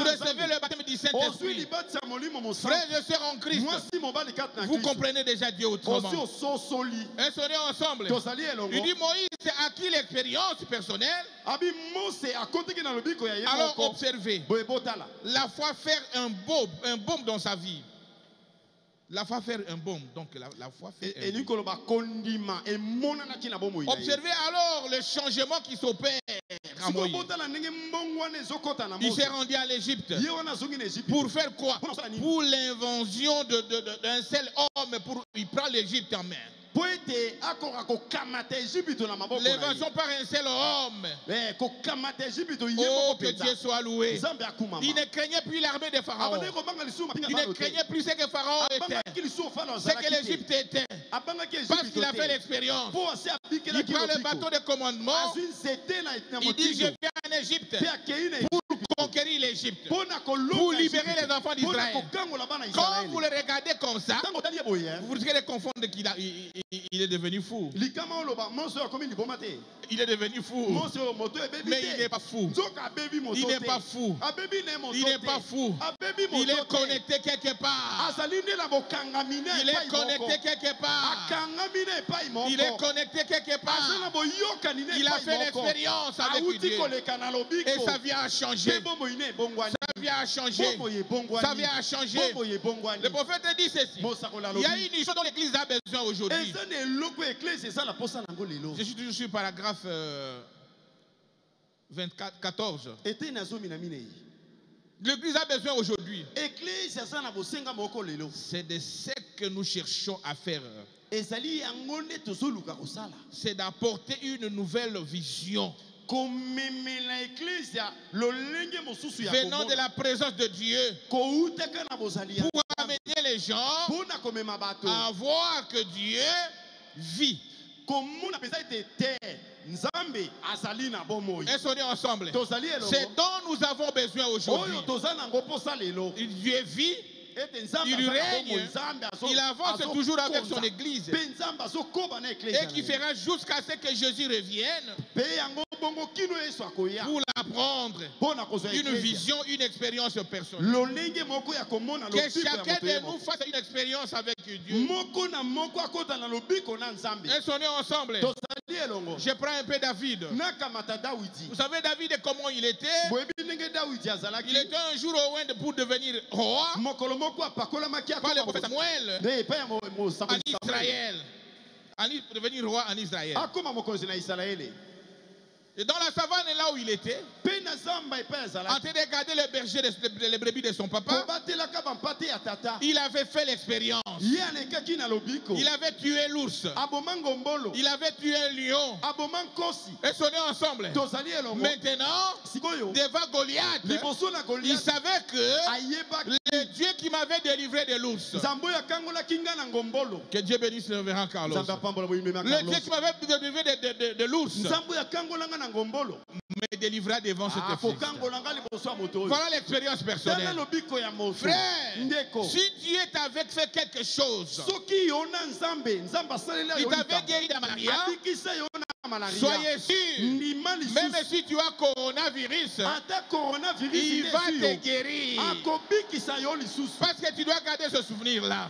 recevez le baptême du Saint-Esprit. Frères et sœurs en Christ, vous comprenez déjà Dieu autrement. Est-ce qu'on est ensemble? Il dit Moïse a acquis l'expérience personnelle. Alors observez. La foi faire un baume dans sa vie. La foi fait un baume, donc la foi fait un baume. Observez alors le changement qui s'opère à Moïse. Il s'est rendu à l'Égypte. Pour faire quoi? Pour l'invention d'un seul homme, il prend l'Égypte en main. L'invention par un seul homme. Oh, que Dieu soit loué. Il ne craignait plus l'armée de Pharaon. Il ne craignait plus ce que Pharaon était. Ce que l'Égypte était. Parce qu'il a fait l'expérience. Il prend le bateau de commandement. Il dit, je viens en Égypte pour conquérir l'Égypte. Pour libérer les enfants d'Israël. Quand vous le regardez comme ça, vous risquez de confondre qu'il il est devenu fou. Il est devenu fou. Mais il n'est pas fou. Il n'est pas fou. Il n'est pas fou. Il est connecté quelque part. Il est connecté quelque part. Il est connecté quelque part. Il a fait l'expérience avec Dieu. Et sa vie a changé. Sa vie a changé. Sa vie a changé. Le prophète dit ceci. Il y a une chose dont l'Église a besoin aujourd'hui. Je suis toujours sur le paragraphe 14. L'Église a besoin aujourd'hui. C'est de ce que nous cherchons à faire. C'est d'apporter une nouvelle vision. Venant de la présence de Dieu. Pour amener les gens à voir que Dieu vit. Est-ce qu'on est ensemble? C'est dont nous avons besoin aujourd'hui. Dieu vit. Il règne, il avance toujours avec son église et qui fera jusqu'à ce que Jésus revienne pour l'apprendre une vision, une expérience personnelle. Que chacun de nous fasse une expérience avec Dieu. Est-ce qu'on est ensemble? Je prends un peu David. Vous savez David comment il était? Il était un jour au loin pour devenir roi. Par le prophète Samuel en Israël. Pour devenir roi en Israël. Et dans la savane, là où il était, en train de garder les bergers, les brebis de son papa, il avait fait l'expérience. Il avait tué l'ours. Il avait tué un lion. Et sont ensemble. Maintenant, devant Goliath, il savait que le Dieu qui m'avait délivré de l'ours. Que Dieu bénisse le révérend Carlos. Le Dieu qui m'avait délivré de l'ours me délivra devant cet fils. Voilà l'expérience personnelle. Frère, si Dieu t'avait fait quelque chose, il t'avait guéri de la maladie, soyez sûr, même si tu as coronavirus, il va te guérir. Parce que tu dois garder ce souvenir-là.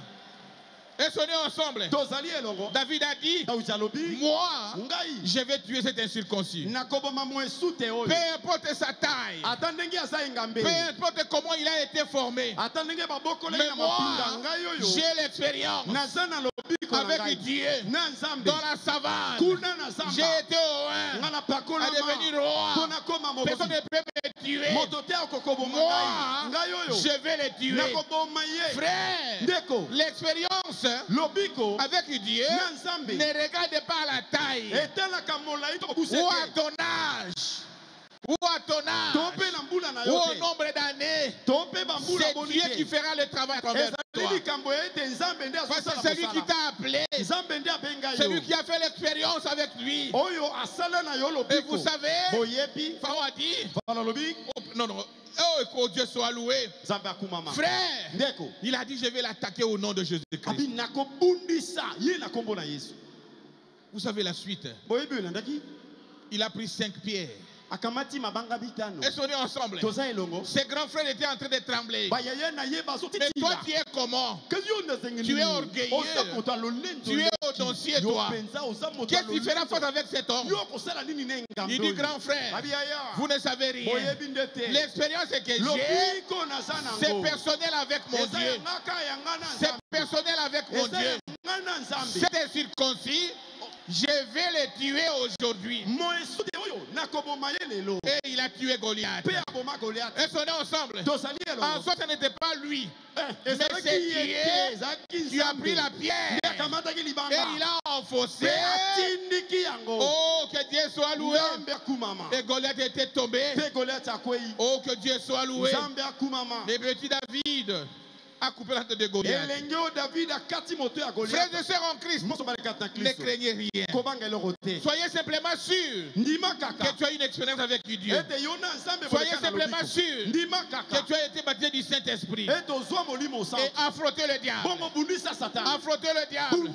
Et sonner ensemble. David a dit, moi, je vais tuer cet incirconcis. Peu importe sa taille, peu importe comment il a été formé, mais moi, j'ai l'expérience avec Dieu dans la savane. J'ai été au à devenir roi. Personne ne peut me tuer. Moi, je vais le tuer. Frère, l'expérience avec Dieu ne regarde pas la taille ou à ton âge. Ou à ton âge, ou au nombre d'années, c'est Dieu qui fera le travail avec toi. Parce que c'est lui qui t'a appelé, c'est lui qui a fait l'expérience avec lui. Et vous savez, Pharaon a dit, non, oh, que Dieu soit loué. Frère, il a dit, je vais l'attaquer au nom de Jésus-Christ. Vous savez la suite. Il a pris 5 pierres. Et sont ensemble. Ses grands frères étaient en train de trembler. Mais toi, tu es comment? Tu es orgueilleux. Tu es audacieux, toi. Qu'est-ce que tu feras face avec cet homme? Il dit, grand frère, vous ne savez rien. L'expérience que j'ai, c'est personnel avec mon Dieu. C'est personnel avec mon Dieu. C'est circoncis. Je vais les tuer aujourd'hui. Et il a tué Goliath. Et sont ensemble. En soi, ce n'était pas lui. Mais c'est qui a pris la pierre. Et il a enfoncé. Oh, que Dieu soit loué. Et Goliath était tombé. Oh, que Dieu soit loué. Les petits David a coupé la tête de Goliath. Frères et sœurs en Christ, ne craignez rien. Soyez simplement sûrs que tu as une expérience avec Dieu. Soyez simplement sûrs que tu as été baptisé du Saint-Esprit. Et affrontez le diable. Affrontez le diable.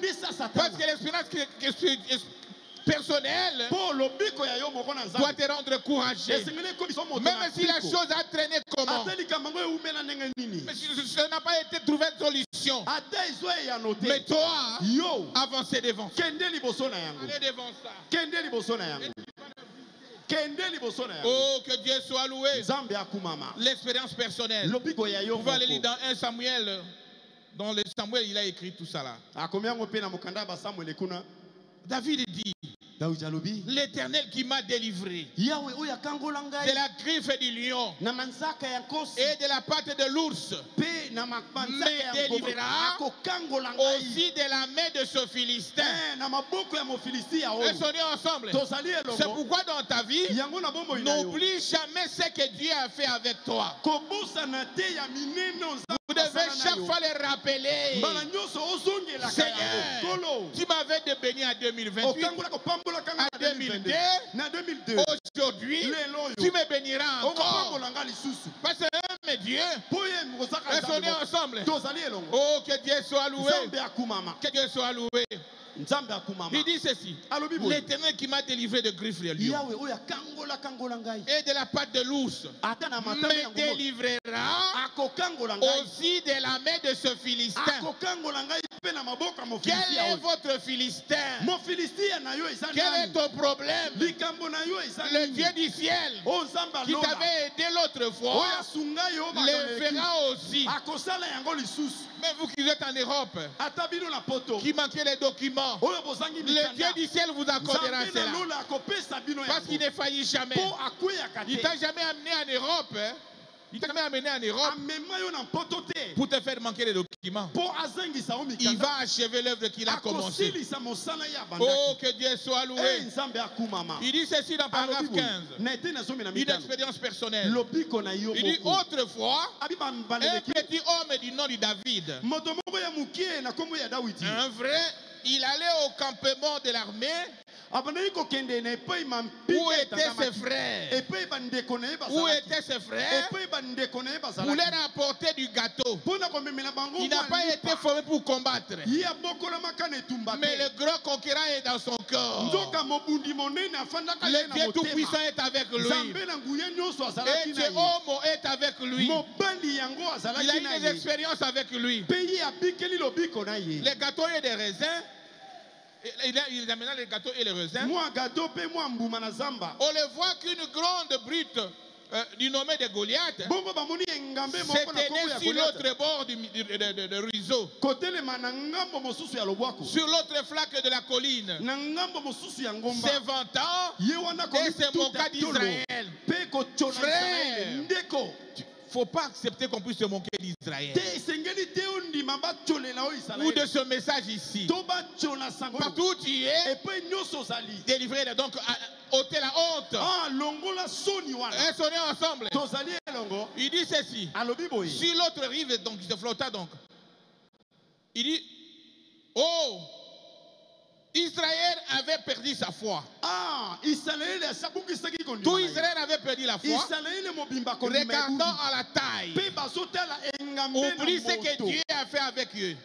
Parce que l'expérience personnel doit te rendre courageux. Même si la chose a traîné comment, mais ça n'a pas été trouvé de solution. Mais toi, avancez devant ça. Allez devant ça. Oh, que Dieu soit loué. L'expérience personnelle. Vous pouvez aller lire dans 1 Samuel. Dans le Samuel, il a écrit tout ça là. David dit, l'Éternel qui m'a délivré de la griffe du lion et de la patte de l'ours me délivrera aussi de la main de ce Philistin. Et sont ensemble. C'est pourquoi dans ta vie, n'oublie jamais ce que Dieu a fait avec toi. Vous devez chaque fois les rappeler. Seigneur, tu m'avais béni en 2028, en 2002, aujourd'hui, tu me béniras encore. Parce que mais Dieu, restons ensemble. Oh, que Dieu soit loué. Que Dieu soit loué. Il dit ceci, l'Éternel qui m'a délivré de griffes de lion et de la patte de l'ours me délivrera aussi de la main de ce Philistin. Quel est votre Philistin? Quel est ton problème? Le Dieu du ciel qui t'avait aidé l'autre fois le fera aussi. Mais vous qui êtes en Europe, qui manquez les documents, le Dieu du ciel vous accordera cela. Parce qu'il ne faillit jamais. Il ne t'a jamais amené en Europe. Il t'a jamais amené en Europe pour te faire manquer les documents. Il va achever l'œuvre qu'il a commencée. Oh, que Dieu soit loué. Il dit ceci dans paragraphe 15. Une expérience personnelle. Il dit autrefois, un petit homme du nom de David, un vrai, il allait au campement de l'armée. Où étaient ses frères? Où étaient ses frères? Voulait rapporter du gâteau. Il n'a pas été formé pour combattre. Mais le grand conquérant est dans son corps. Le Dieu Tout-Puissant est avec lui. Et Jéhovah est avec lui. Il a eu des expériences avec lui. Les gâteaux et des raisins. Il amène les gâteaux et les raisins. On le voit qu'une grande brute du nommé de Goliath s'était sur l'autre bord du ruisseau, sur l'autre flaque de la colline, se vantant et se moquant d'Israël. Frère, il ne faut pas accepter qu'on puisse se moquer d'Israël ou de ce message ici. Partout où tu es, délivré, donc ôter la honte. Et sonner ensemble. Il dit ceci. Sur l'autre rive, donc il se flotta donc. Il dit, oh, Israël avait perdu sa foi. Tout Israël avait perdu la foi. Regardant à la taille. Oublie ce que Dieu a fait avec eux.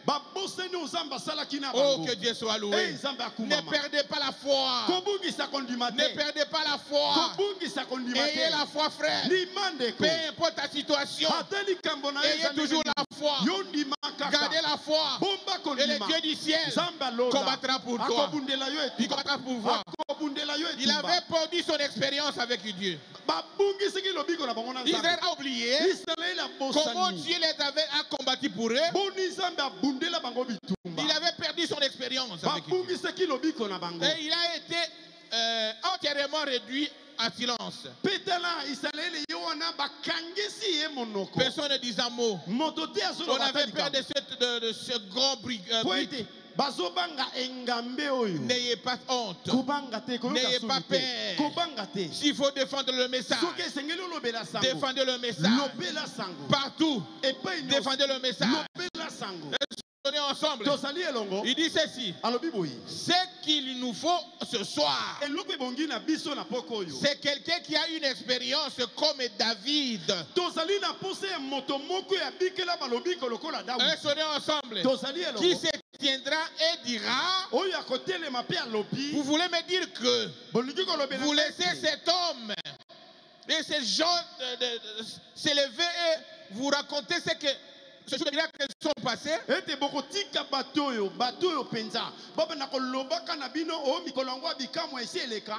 Oh, que Dieu soit loué. Ne perdez pas la foi. Ne perdez pas la foi. Ayez la foi, frère. Peu importe ta situation. Ayez toujours la foi. Gardez la foi. Et le Dieu du ciel combattra pour toi. Il combattra pour vous. Il avait perdu son expérience avec Dieu. Israël a oublié comment Dieu les avait combattu pour eux. Il avait perdu son expérience avec Dieu. Et il a été entièrement réduit à silence. Personne ne dit un mot. On avait peur de ce grand bruit. N'ayez pas honte. N'ayez pas peur. S'il faut défendre le message, défendez le message. Partout, défendez le message. Ensemble. Il dit ceci. Ce qu'il nous faut ce soir, c'est quelqu'un qui a une expérience comme David. Sonnez ensemble. Qui se tiendra et dira, vous voulez me dire que vous laissez cet homme et ces gens s'élever et vous raconter ce que ce sont des miracles qui sont passés.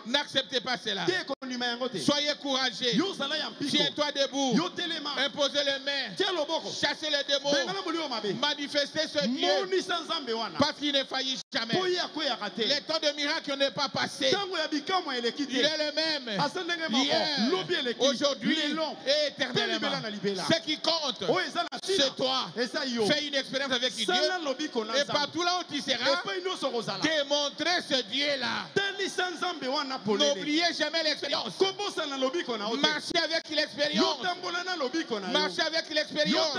N'acceptez pas cela. Soyez courageux. Tiens-toi debout. Imposez les mains. Chassez les démons. Manifestez ce Dieu. Parce qu'il ne faillit jamais. Les temps de miracles n'est pas passé. Il est le même. Hier, aujourd'hui et éternellement. Ce qui compte, c'est toi. Fais une expérience avec Dieu. Et partout là où tu seras, démontrer ce Dieu-là. N'oubliez jamais l'expérience. Marchez avec l'expérience. Marchez avec l'expérience.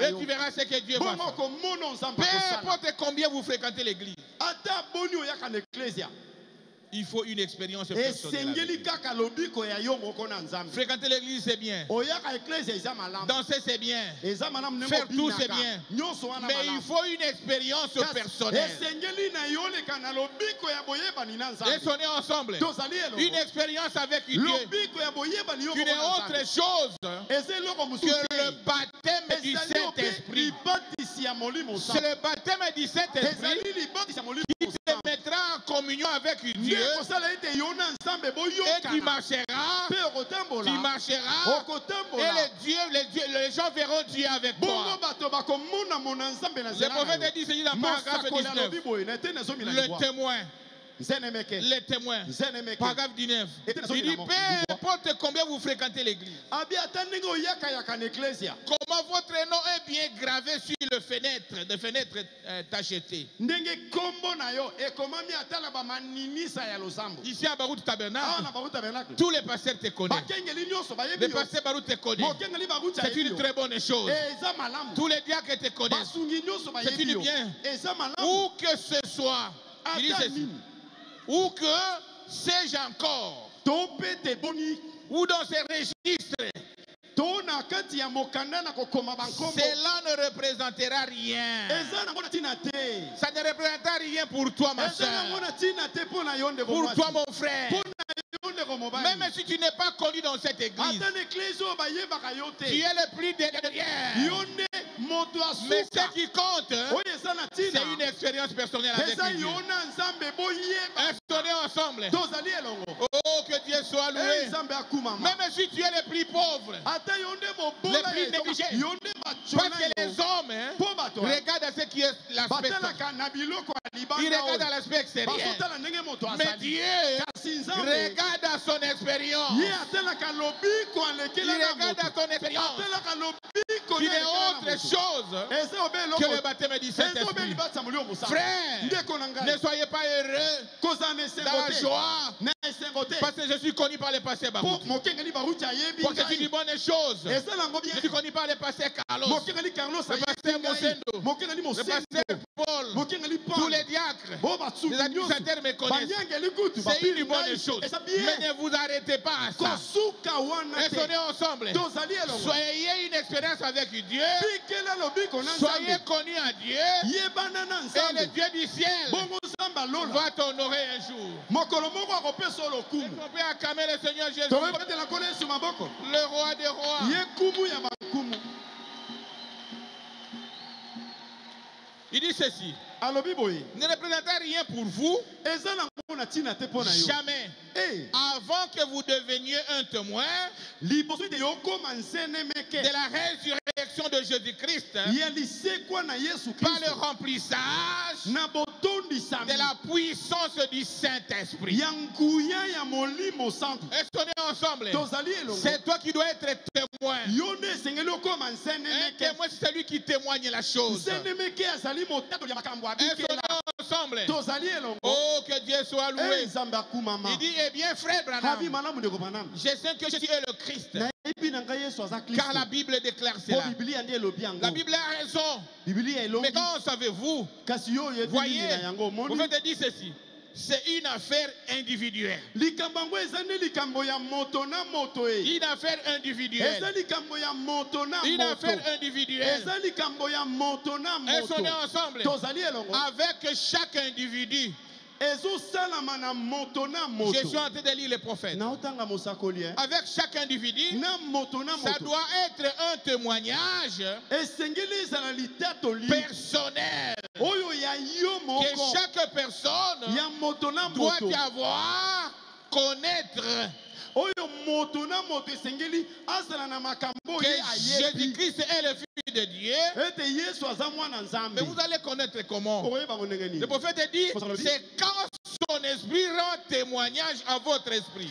Et tu verras ce que Dieu va faire. Peu importe combien vous fréquentez l'église. Il faut une expérience personnelle. Fréquenter l'église, c'est bien. Danser, c'est bien. Faire tout, c'est bien. Mais il faut une expérience personnelle. Et sonner ensemble. Une expérience avec Dieu. Qui n'est autre chose que le baptême du Saint-Esprit. C'est le baptême du Saint-Esprit qui te mettra en communion avec Dieu. Et tu marcheras. Tu marcheras. Et les gens verront Dieu avec toi. Le prophète dit ceci dans paragraphe 19. Le témoin. Les témoins. Paragraphe 19. Il dit, peu importe combien vous fréquentez l'église. Comment votre nom est bien gravé sur les fenêtres tachetées. Ici à Barout Tabernacle, tous les pasteurs te connaissent. Les pasteurs Barout te connaissent. C'est une très bonne chose. Tous les diacres te connaissent. C'est une bien. Où que ce soit, il dit ceci. Ou que sais-je encore, ou dans ces registres, cela ne représentera rien. Ça ne représentera rien pour toi, ma soeur. Pour toi, mon frère. Même si tu n'es pas connu dans cette église, tu es le plus derrière. Mais ce qui compte, c'est une expérience personnelle avec Dieu. Installez ensemble. Oh, que Dieu soit loué. Même si tu es le plus pauvre, le plus négligé. Parce que les hommes regardent à ce qui est l'aspect. Ils regardent à l'aspect extérieur. Mais Dieu regarde à son expérience. Il regarde à ton expérience. qu'il est autre chose que le baptême du Saint-Esprit. Frère, ne soyez pas heureux dans la joie parce que je suis connu par le pasteur Bakou. Parce que c'est une bonne chose. Je suis connu par le pasteur Carlos, le pasteur Mosendo, le pasteur Paul, tous les diacres, les administrateurs me connaissent. C'est une bonne chose. Mais ne vous arrêtez pas à ça. Restons ensemble. Soyez une expérience avec Dieu. Soyez connus à Dieu. Et le Dieu du ciel va t'honorer un jour. Est-ce qu'on peut acclamer le Seigneur Jésus, le roi des rois? Il dit ceci. Ne représentez rien pour vous. Jamais. Avant que vous deveniez un témoin de la résurrection de Jésus-Christ par le remplissage de la puissance du Saint-Esprit. Est-ce qu'on est ensemble? C'est toi qui dois être témoin. Un témoin, c'est celui qui témoigne la chose. Est-ce qu'on est ensemble? Oh, que Dieu soit loué. Il dit, eh bien, frère Branham, je sais que Jésus est le Christ. Car la Bible déclare cela. La Bible a raison. Mais quand savez-vous? Voyez, vous faites dire ceci. C'est une affaire individuelle. Une affaire individuelle. Une affaire individuelle. Est-ce qu'on est ensemble? Avec chaque individu. Je suis en train de lire les prophètes. Avec chaque individu, ça doit être un témoignage personnel. Que chaque personne doit avoir, connaître. Que Jésus-Christ est le Fils de Dieu. Mais vous allez connaître comment? Le prophète dit, c'est quand son esprit rend témoignage à votre esprit.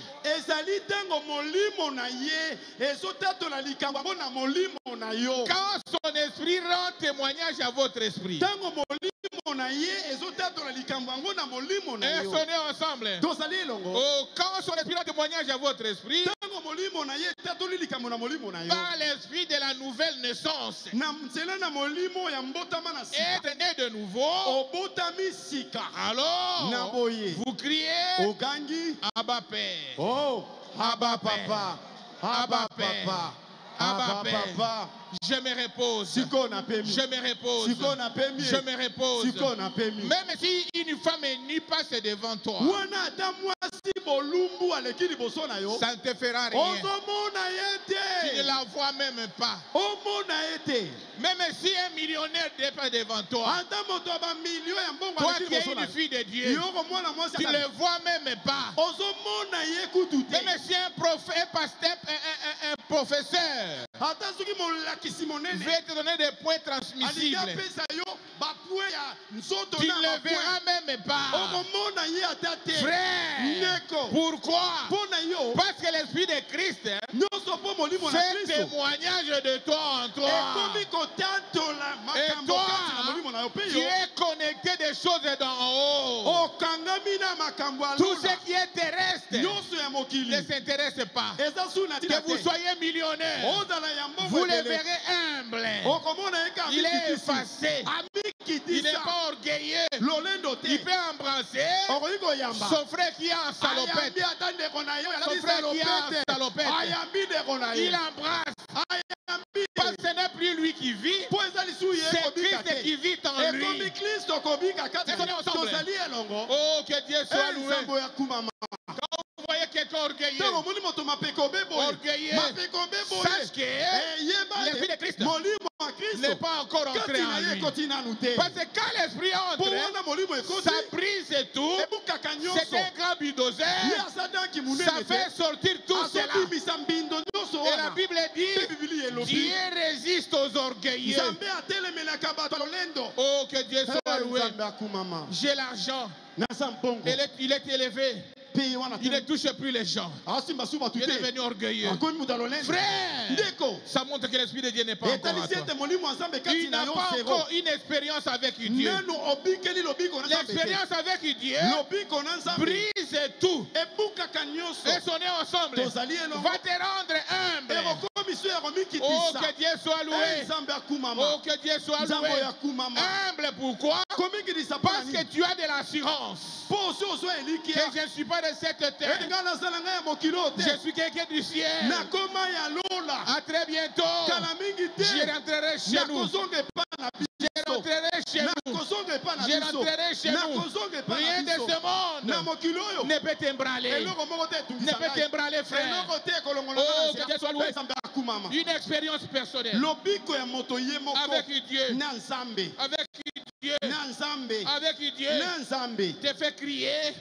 Quand son esprit rend témoignage à votre esprit. Et sonnez ensemble. Oh, quand son esprit rend témoignage à votre esprit, par l'esprit de la nouvelle naissance, être né de nouveau, alors vous criez Abba Père. Oh, Abba Papa, Abba Papa, Abba Papa. Je me repose. Je me repose. Je me repose. Même si une femme nue passe devant toi, ça ne te fera rien. Tu ne la vois même pas. Même si un millionnaire dépasse devant toi, toi qui es une fille de Dieu, tu ne le vois même pas. Même si un prophète, un professeur vais te donner des points transmissibles, tu ne le verras même pas. Frère, pourquoi? Parce que l'Esprit de Christ fait témoignage de toi en toi. Et toi, tu es connecté des choses d'en haut. Tout ce qui est terrestre ne s'intéresse pas. Que vous soyez millionnaire, vous le verrez humble. Il est effacé. Il n'est pas orgueilleux. Il peut embrasser son frère qui est en salopette. Son frère qui est en salopette. Il embrasse. Parce que ce n'est plus lui qui vit, c'est Christ qui vit en lui. Oh, que Dieu soit loué. Quand vous voyez quelqu'un orgueilleux, sache que l'Esprit de Christ n'est pas encore entré en lui. Parce que quand l'Esprit entre, ça brise tout. C'est un grand bulldozer. Ça fait sortir tout cela. Et la Bible dit, Dieu résiste aux orgueilleux. Oh, que Dieu soit loué. J'ai l'argent. Il est élevé. Il ne touche plus les gens. Il est devenu orgueilleux. Frère, Ça montre que l'Esprit de Dieu n'est pas encore à toi. Il n'a pas encore une expérience avec Dieu. L'expérience avec Dieu brise tout. Et son nez ensemble va te rendre humble. Oh, que Dieu soit loué. Oh, que Dieu soit loué. Humble, pourquoi? Parce que tu as de l'assurance. Que je ne suis pas de cette terre. Je suis quelqu'un du ciel. À très bientôt. Je rentrerai chez nous. Je rentrerai chez nous. Je rentrerai chez nous. Rien de ce monde ne peut t'embraler. Ne peut t'embraler, frère. Oh, que Dieu soit loué. Une expérience personnelle. Avec Dieu. Avec Dieu. Avec Dieu. Te fait crier.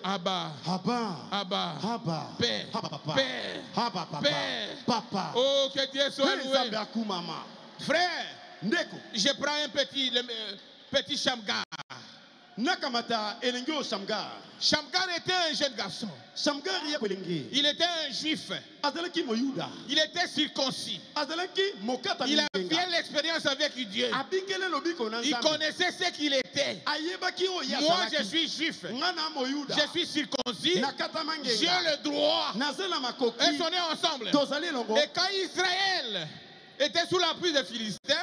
Abba. Abba. Abba. Père. Père. Père. Oh, que Dieu soit loué. Frère, je prends un petit Shamgar. Shamgar était un jeune garçon. Il était un juif. Il était circoncis. Il avait fait l'expérience avec Dieu. Il connaissait ce qu'il était. Moi, je suis juif. Je suis circoncis. J'ai le droit. Et on est ensemble. Et quand Israël était sous la pluie des Philistins,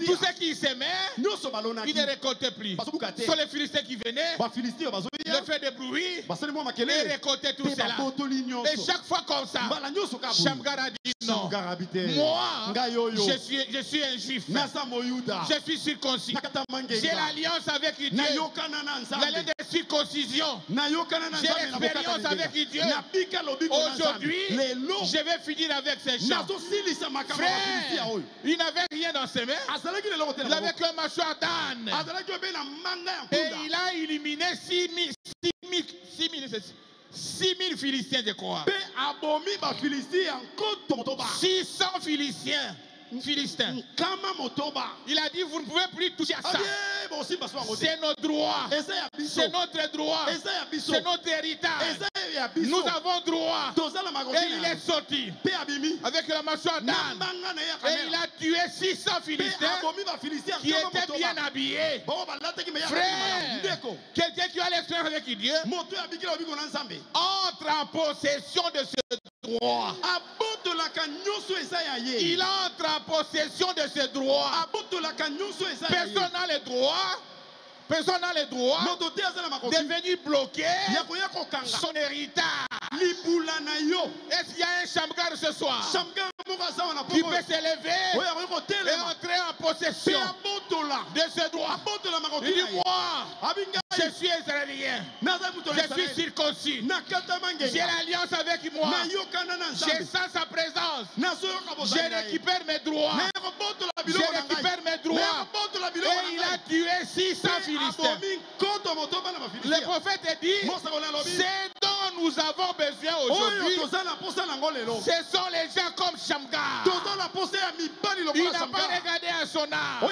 tous ceux qui s'aimaient, ils ne récoltaient plus. Ce sont les Philistins qui venaient, le fait de bruit, et récoltaient tout cela. Et chaque fois comme ça, Shamgar a dit non. Moi, je suis un juif. Je suis circoncis. J'ai l'alliance avec Dieu. L'alliance de circoncision. J'ai l'expérience avec Dieu. Aujourd'hui, je vais finir avec ces gens. Frère, il n'avait rien dans ses mains. Il avait qu'un mâchoire d'âne. Et il a éliminé 6 000 Philistins, je crois. 600 Philistins. Il a dit, vous ne pouvez plus toucher à ça. C'est notre droit. C'est notre droit. C'est notre héritage. Nous avons droit. Et il est sorti avec la mâchoire d'âne. Et il a tué 600 Philistins qui étaient bien habillés. Frère, quelqu'un qui a l'expérience avec Dieu entre en possession de ce droit. Il entre en possession de ce droit. Personne n'a le droit. Personne n'a le droit de venir bloquer son héritage. Est-ce qu'il y a un Shamgar ce soir qui peut s'élever et entrer en possession de ce droit? Il dit, moi, je suis israélien. Je suis circoncis. J'ai l'alliance avec moi. Je sens sa présence. Je récupère mes droits. Je récupère mes droits. Et il a tué 600 Philistins. Le prophète dit, c'est dont nous avons besoin aujourd'hui. Ce sont les gens comme Shamgar. Il n'a pas regardé à son âge.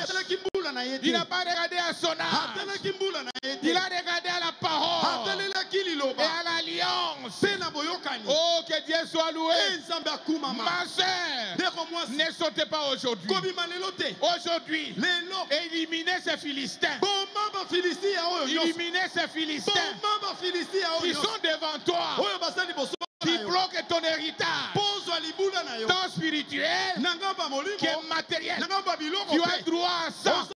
Il n'a pas regardé à son âge. Il a regardé à la parole et à l'alliance. Oh, que Dieu soit loué. Ma soeur, ne sautez pas aujourd'hui. Aujourd'hui, éliminez ces Philistins. Éliminez ces Philistins qui sont devant toi, qui bloquent ton héritage, tant spirituel que matériel. Tu as droit à ça.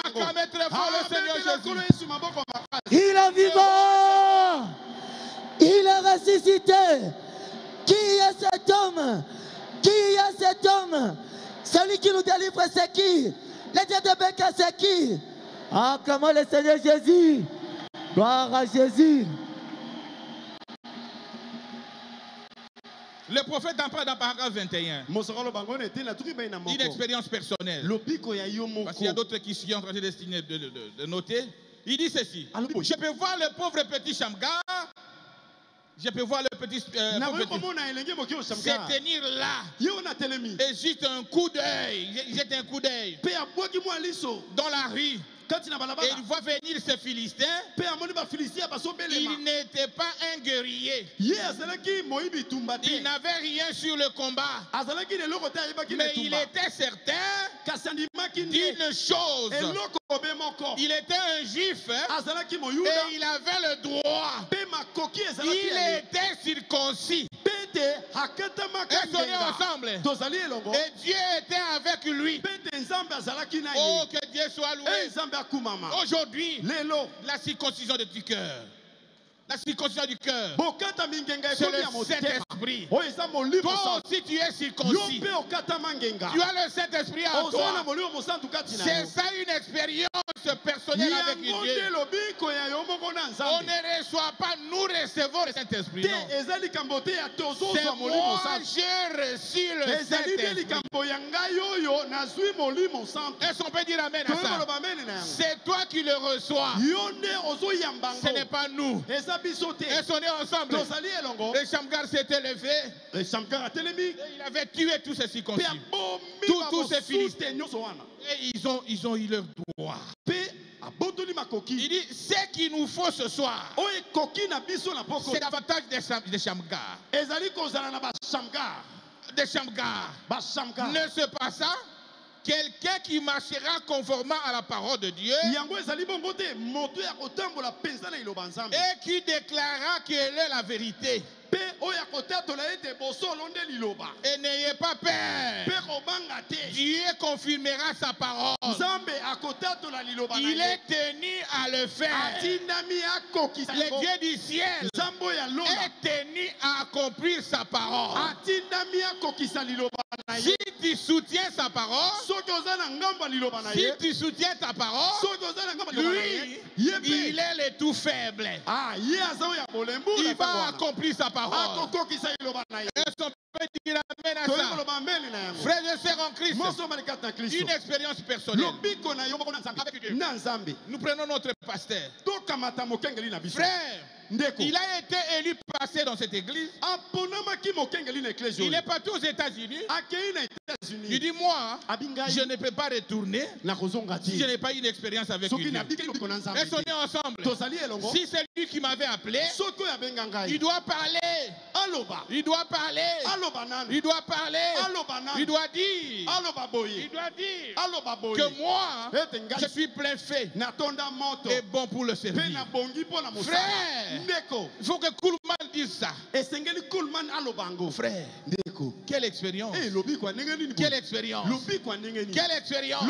Acclamez très fort le Seigneur Jésus. Il est vivant. Il est ressuscité. Qui est cet homme? Qui est cet homme? Celui qui nous délivre, c'est qui? Le Dieu de Béka, c'est qui? Acclamons le Seigneur Jésus. Gloire à Jésus. Le prophète en parle dans paragraphe 21. Une expérience personnelle. Parce qu'il y a d'autres qui sont en train de noter. Il dit ceci. Je peux voir le pauvre petit Shamgar. Je peux voir le petit se tenir là et juste un coup d'œil. Jette un coup d'œil dans la rue. et il voit venir ces Philistins, il n'était pas un guerrier. Il n'avait rien sur le combat. Mais il était certain d'une chose. Il était un juif et il avait le droit. Il était circoncis. Est-ce qu'on est ensemble? Et Dieu était avec lui. Oh, que Dieu soit loué. Aujourd'hui, la circoncision du cœur. La circoncision du cœur, c'est le Saint-Esprit. Toi aussi tu es circoncis. Tu as le Saint-Esprit en toi. C'est ça une expérience personnelle avec Dieu. On ne reçoit pas, nous recevons le Saint-Esprit. C'est moi, j'ai reçu le Saint-Esprit. Est-ce qu'on peut dire amen à ça? C'est toi qui le reçois. Ce n'est pas nous. Est-ce qu'on est ensemble? Et Shamgar s'était levé. Et il avait tué tous ces circoncis. Tous ces Philistins. Et ils ont eu leur droit. Il dit, ce qu'il nous faut ce soir, c'est l'avantage de Shamgar. De Shamgar. Ne se passe ça? Quelqu'un qui marchera conformément à la parole de Dieu et qui déclarera quelle est la vérité. Et n'ayez pas peur. Dieu confirmera sa parole. Il est tenu à le faire. Le Dieu du ciel est tenu à accomplir sa parole. Si tu soutiens sa parole, si tu soutiens ta parole, lui, il est le tout faible. Il va accomplir sa parole. Est-ce qu'on peut dire amen à ça? Frères et sœurs en Christ, une expérience personnelle. Nous prenons notre pasteur. Frère, il a été élu pasteur dans cette église. Il est parti aux États-Unis. Il dit, moi, je ne peux pas retourner si je n'ai pas une expérience avec lui. Est-ce qu'on est ensemble? Si c'est lui qui m'avait appelé, il doit parler. Il doit parler. Il doit parler. Il doit dire. Que moi, je suis plein fait et bon pour le servir. Frère, il faut que Kuhlman dise ça. Frère, quelle expérience. Quelle expérience. Quelle expérience.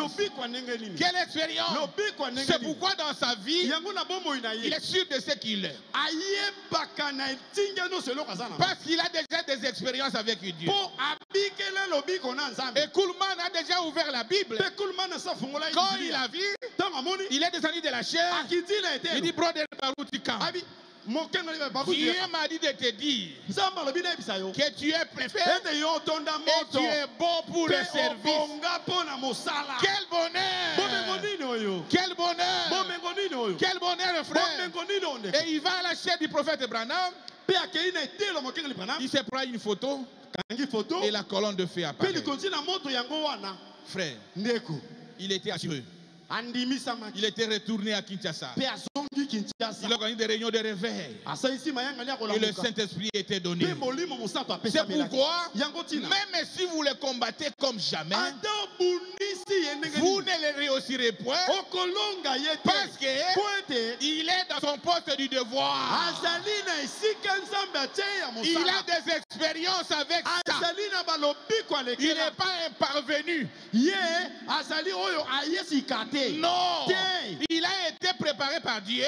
Quelle expérience. C'est pourquoi dans sa vie, il est sûr de ce qu'il est. Parce qu'il a déjà des expériences avec Dieu. Et Kuhlman a déjà ouvert la Bible. Quand il a vu, il est descendu de la chair. Il dit, brother Barutikam, Dieu m'a dit de te dire que tu es préfet et tu es bon pour le service. Quel bonheur! Quel bonheur! Quel bonheur, frère! Et il va à la chair du prophète Branham. Il se prend une photo et la colonne de feu apparaît. Frère, il était assuré. Il était retourné à Kinshasa. Il organise des réunions de réveil. Et le Saint-Esprit était donné. C'est pourquoi, même si vous le combattez comme jamais, vous ne le réussirez point. Parce qu'il est dans son poste du devoir. Il a des expériences avec ça. Il n'est pas un parvenu. Non, il a été préparé par Dieu. Et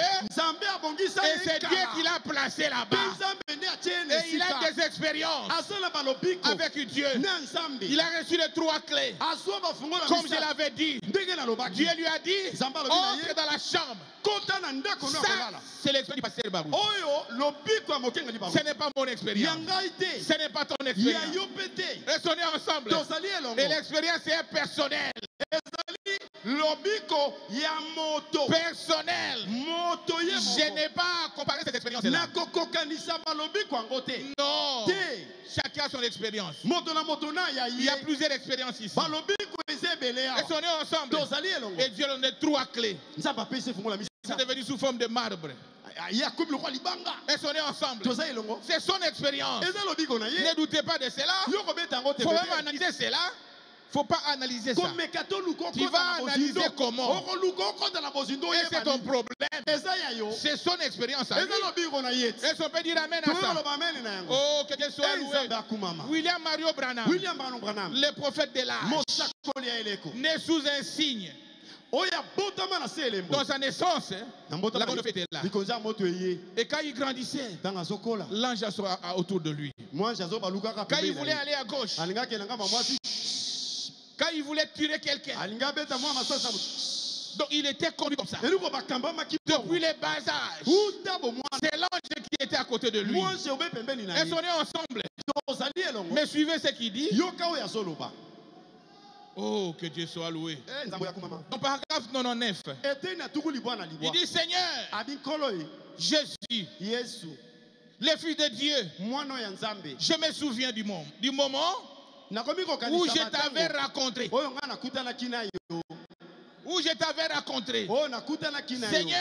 c'est Dieu qui l'a placé là-bas. Et il a des expériences avec Dieu. Il a reçu les 3 clés. Comme je l'avais dit, Dieu lui a dit, entre dans la chambre. Ça, c'est l'expérience du pasteur Barou. Ce n'est pas mon expérience. Ce n'est pas ton expérience. Est-ce qu'on est ensemble? Et l'expérience est personnelle. Personnel. Je n'ai pas comparé cette expérience-là. Non. Chacun a son expérience. Il y a plusieurs expériences ici. sont nés ensemble. Et Dieu leur donne 3 clés. C'est devenu sous forme de marbre. Elles sont nées ensemble. C'est son expérience. Ne doutez pas de cela. Il faut même analyser cela. Il ne faut pas analyser ça. Tu vas analyser comment. Et c'est ton problème. C'est son expérience. Est-ce qu'on peut dire amen à ça? Oh, que Dieu soit loué. William Mario Branham, le prophète de l'âge, né sous un signe. Dans sa naissance, la bonne fête est là. Et quand il grandissait, l'ange sera autour de lui. Quand il voulait aller à gauche, quand il voulait tuer quelqu'un, donc il était conduit comme ça. Depuis les bas âges, c'est l'ange qui était à côté de lui. Elles sont nées ensemble. Mais suivez ce qu'il dit. Oh, que Dieu soit loué. Dans paragraphe 99, il dit Seigneur, Jésus, le Fils de Dieu, je me souviens du moment où je t'avais rencontré. Où je t'avais rencontré. Seigneur,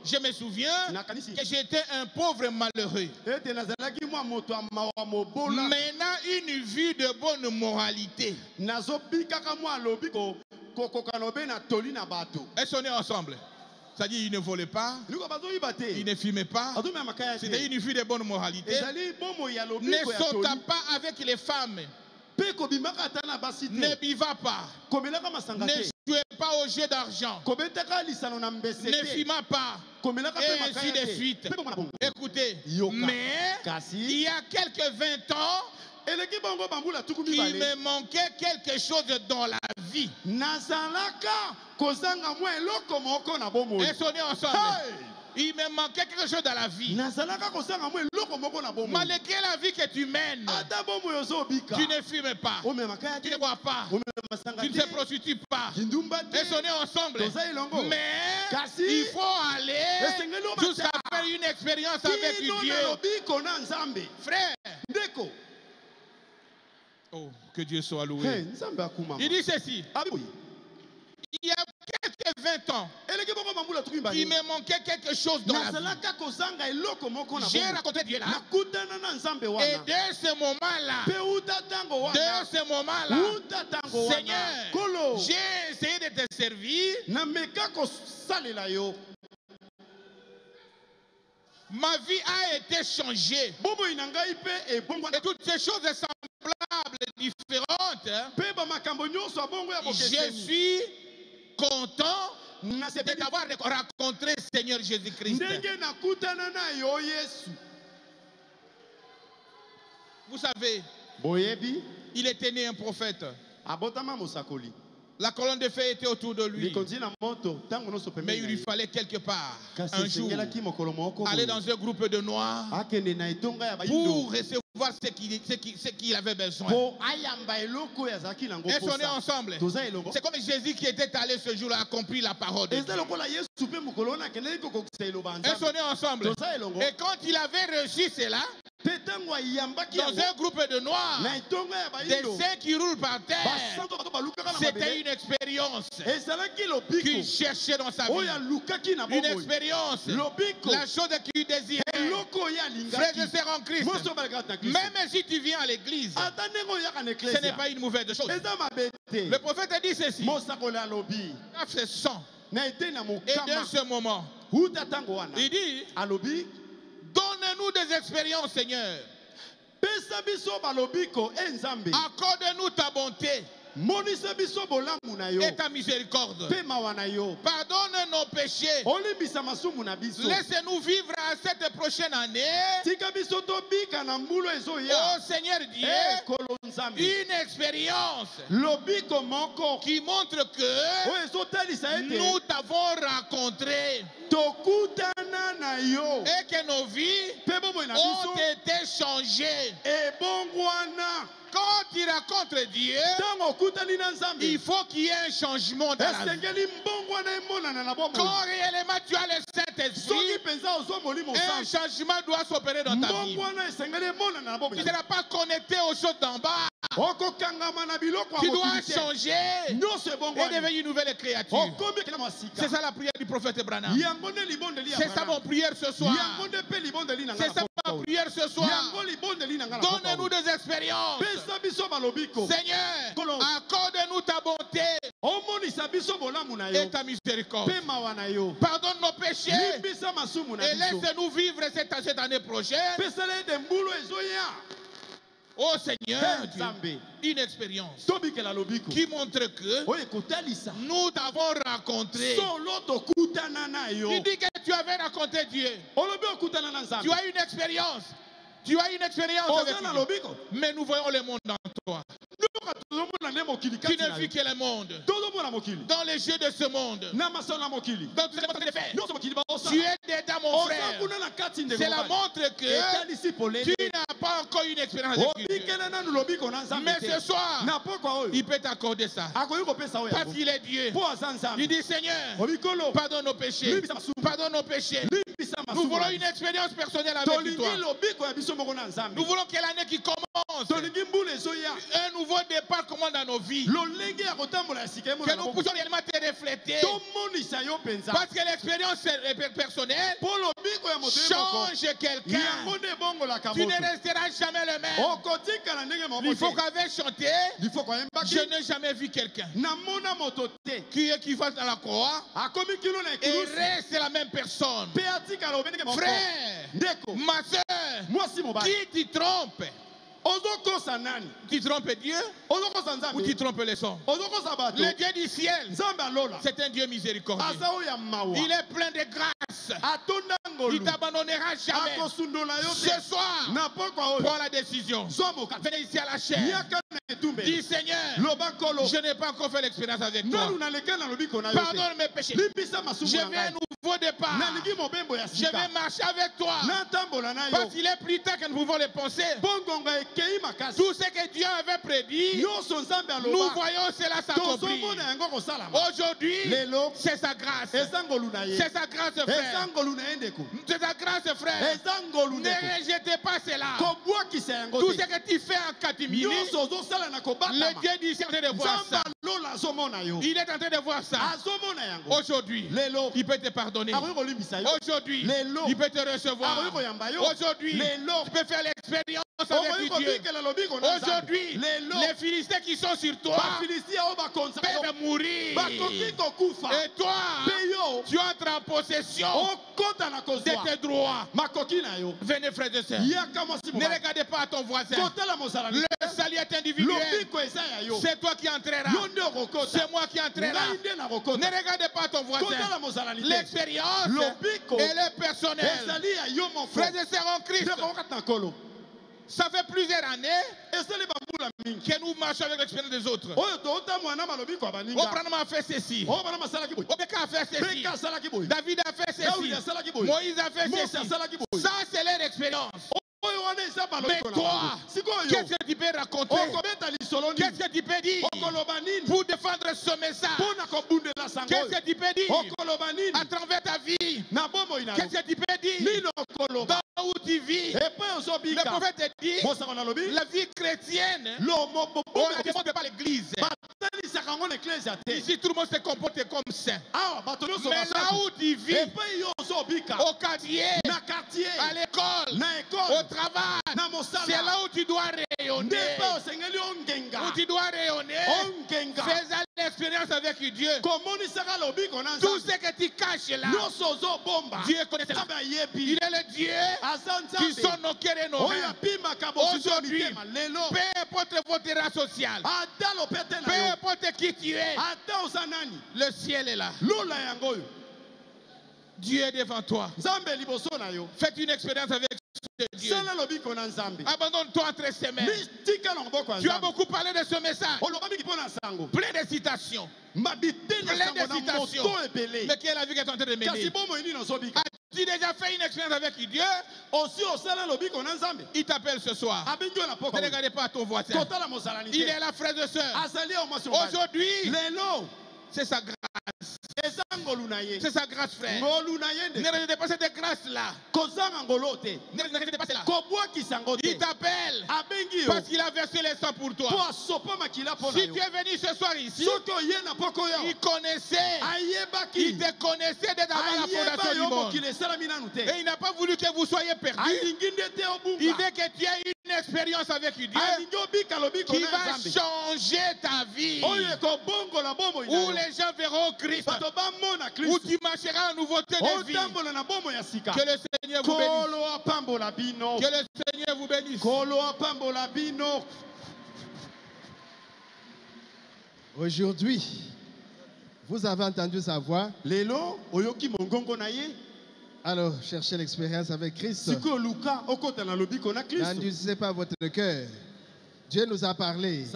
je me souviens que j'étais un pauvre malheureux. Maintenant, une vie de bonne moralité. Elles sont nées ensemble. C'est-à-dire, ils ne volaient pas, ils ne fumaient pas. C'était une vie de bonne moralité. Ne sauta pas avec les femmes. Ne biva pas. Ne jouez pas au jeu d'argent. Ne fima pas. Et ainsi de suite. Écoutez, mais il y a quelques 20 ans, il me manquait quelque chose dans la vie. Elles sont nées ensemble. Il me manquait quelque chose dans la vie. Malgré la vie que tu mènes, tu ne fumes pas, tu ne bois pas, tu ne te prostitues pas. Elles sont nées ensemble. Mais il faut aller jusqu'à faire une expérience avec Dieu. Frère, oh, que Dieu soit loué. Il dit ceci. Il y a quelques 20 ans, il me manquait quelque chose dans la vie. J'ai rencontré Dieu là. Et dès ce moment-là, Seigneur, j'ai essayé de te servir. Ma vie a été changée. Et toutes ces choses semblables, différentes, je suis content de t'avoir rencontré, Seigneur Jésus-Christ. Vous savez, il était né un prophète. La colonne de feu était autour de lui. Mais il lui fallait quelque part, un jour, aller dans un groupe de noirs pour recevoir ce qu'il avait besoin. Elles sont nées ensemble. C'est comme Jésus qui était allé ce jour-là accomplir la parole de Dieu. Elles sont nées ensemble. Et quand il avait reçu cela, dans un groupe de noirs, des saints qui roulent par terre, c'était une expérience qu'il cherchait dans sa vie. Une expérience, la chose qu'il désirait. Frères et sœurs en Christ, même si tu viens à l'église, ce n'est pas une mauvaise chose. Le prophète a dit ceci. C'est 100. Et dans ce moment, il dit, donne-nous des expériences, Seigneur. Accorde-nous ta bonté et ta miséricorde. Pardonne nos péchés. Laisse-nous vivre à cette prochaine année. Oh Seigneur Dieu, une expérience qui montre que nous t'avons rencontré et que nos vies ont été changées. Quand tu rencontres Dieu, il faut qu'il y ait un changement dans la vie. Quand réellement tu as le Saint-Esprit, un changement doit s'opérer dans ta vie. Tu ne seras pas connecté aux choses d'en bas. Tu dois changer et devenir une nouvelle créature. C'est ça la prière du prophète Branham. C'est ça mon prière ce soir. C'est ça ma prière ce soir. Donne-nous des expériences. Seigneur, accorde-nous ta bonté et ta miséricorde. Pardonne nos péchés et laisse-nous vivre cette année prochaine. Oh Seigneur, Dieu, une expérience qui montre que nous t'avons rencontré. Tu dis que tu avais rencontré Dieu. Tu as une expérience. Tu as une expérience avec Dieu. Mais nous voyons le monde en toi. Tu ne vis que le monde. Dans les jeux de ce monde. Dans tout ce que tu fais. Tu es dedans, mon frère. Cela montre que tu n'as pas encore une expérience avec Dieu. Mais ce soir, il peut t'accorder ça. Parce qu'il est Dieu. Il dit Seigneur, pardonne nos péchés. Pardonne nos péchés. Nous voulons une expérience personnelle avec toi. Nous voulons que l'année qui commence, un nouveau départ commence dans nos vies. Que nous puissions réellement te refléter. Parce que l'expérience personnelle change quelqu'un. Tu ne resteras jamais le même. Il faut qu'avec chanter, je n'ai jamais vu quelqu'un qui va dans la croix et reste la même personne. Frère, ma soeur, qui te trompe? Tu trompes Dieu ou tu trompes les hommes? Le Dieu du ciel, c'est un Dieu miséricordieux. Il est plein de grâce. Il ne t'abandonnera jamais. Ce soir, prends la décision. Venez ici à la chair. Dis Seigneur, je n'ai pas encore fait l'expérience avec toi. Pardonne mes péchés. Je vais un nouveau départ. Je vais marcher avec toi. Parce qu'il est plus tard que nous pouvons le penser. Tout ce que Dieu avait prédit, nous voyons cela s'accomplir. Aujourd'hui, c'est sa grâce. C'est sa grâce, frère. C'est sa grâce, frère. Ne rejetez pas cela. Tout ce que tu fais en catimini, le Dieu du ciel est en train de voir ça. Il est en train de voir ça. Aujourd'hui, il peut te pardonner. Aujourd'hui, il peut te recevoir. Aujourd'hui, tu peux faire l'expérience avec Dieu. Aujourd'hui, les Philistins qui sont sur toi peuvent mourir. Et toi, tu entres en possession de tes droits. Venez, frères et sœurs. Ne regardez pas à ton voisin. Le salut est individuel. C'est toi qui entreras. C'est moi qui entrera. Ne regardez pas à ton voisin. L'expérience, elle est personnelle. Frères et sœurs en Christ, ça fait plusieurs années que nous marchons avec l'expérience des autres. Abraham a fait ceci. Obeka a fait ceci. David a fait ceci. Moïse a fait ceci. Ça, c'est leur expérience. Mais toi, qu'est-ce que tu peux raconter? Qu'est-ce que tu peux dire pour défendre ce message? Qu'est-ce que tu peux dire à travers ta vie? Qu'est-ce que tu peux dire dans où tu vis? Le prophète dit la vie chrétienne, on ne demande pas l'église. Ici, tout le monde se comporte comme saint. Mais là où tu vis, au quartier, à l'école, au travail, c'est là où tu dois rayonner. Où tu dois rayonner. Fais l'expérience avec Dieu. Tout ce que tu caches là, Dieu connaît cela. Il est le Dieu qui sont nos cœurs et nos reins. Aujourd'hui, peu importe votre race sociale, peu importe qui tu es, le ciel est là. Dieu est devant toi. Faites une expérience avec Dieu. Abandonne-toi entre ses mains. Tu as beaucoup parlé de ce message. Plein de citations. Plein de citations. Mais quelle est la vie que tu es en train de mener? As-tu déjà fait une expérience avec Dieu? Il t'appelle ce soir. Ne regardez pas ton voisin. Il est là, frère et sœur. Aujourd'hui, c'est sa grâce. C'est sa grâce, frère. Ne rejetez pas cette grâce-là. Il t'appelle parce qu'il a versé les sang pour toi. Si tu es venu ce soir ici, il connaissait, il te connaissait dès avant la fondation du monde. Et il n'a pas voulu que vous soyez perdus. Il veut que tu aies une expérience avec Dieu qui va changer ta vie. Où les gens verront Christ. Où tu marcheras en nouveauté de vie. Que le Seigneur vous bénisse. Que le Seigneur vous bénisse. Aujourd'hui, vous avez entendu sa voix. Alors, cherchez l'expérience avec Christ. N'endurcissez pas votre cœur. Dieu nous a parlé.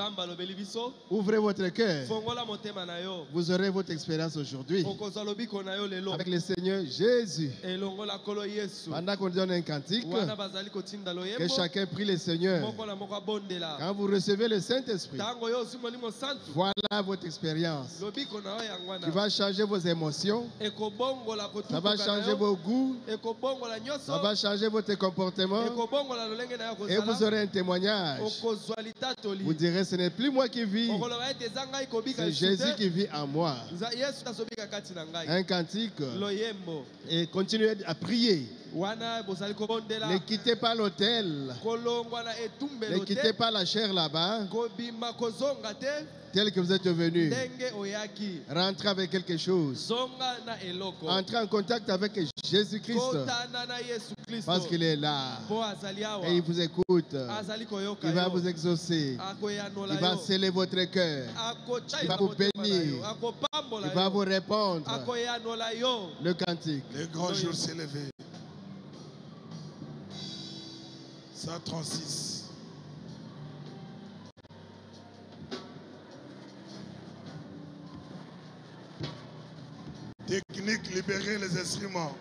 Ouvrez votre cœur. Vous aurez votre expérience aujourd'hui avec le Seigneur Jésus. Pendant qu'on donne un cantique, que chacun prie le Seigneur. Quand vous recevez le Saint-Esprit, voilà votre expérience qui va changer vos émotions, ça va changer vos goûts, ça va changer votre comportement et vous aurez un témoignage. Vous direz, ce n'est plus moi qui vis, c'est Jésus qui vit en moi. Un cantique. Et continuez à prier. Ne quittez pas l'autel. Ne quittez pas la chair là-bas. Tel que vous êtes venu. Rentrez avec quelque chose. Entrez en contact avec Jésus-Christ. Parce qu'il est là. Et il vous écoute. Il va vous exaucer. Il va sceller votre cœur. Il va vous bénir. Il va vous répondre. Le cantique. Le grand jour s'est levé. 136. Technique, libérer les instruments.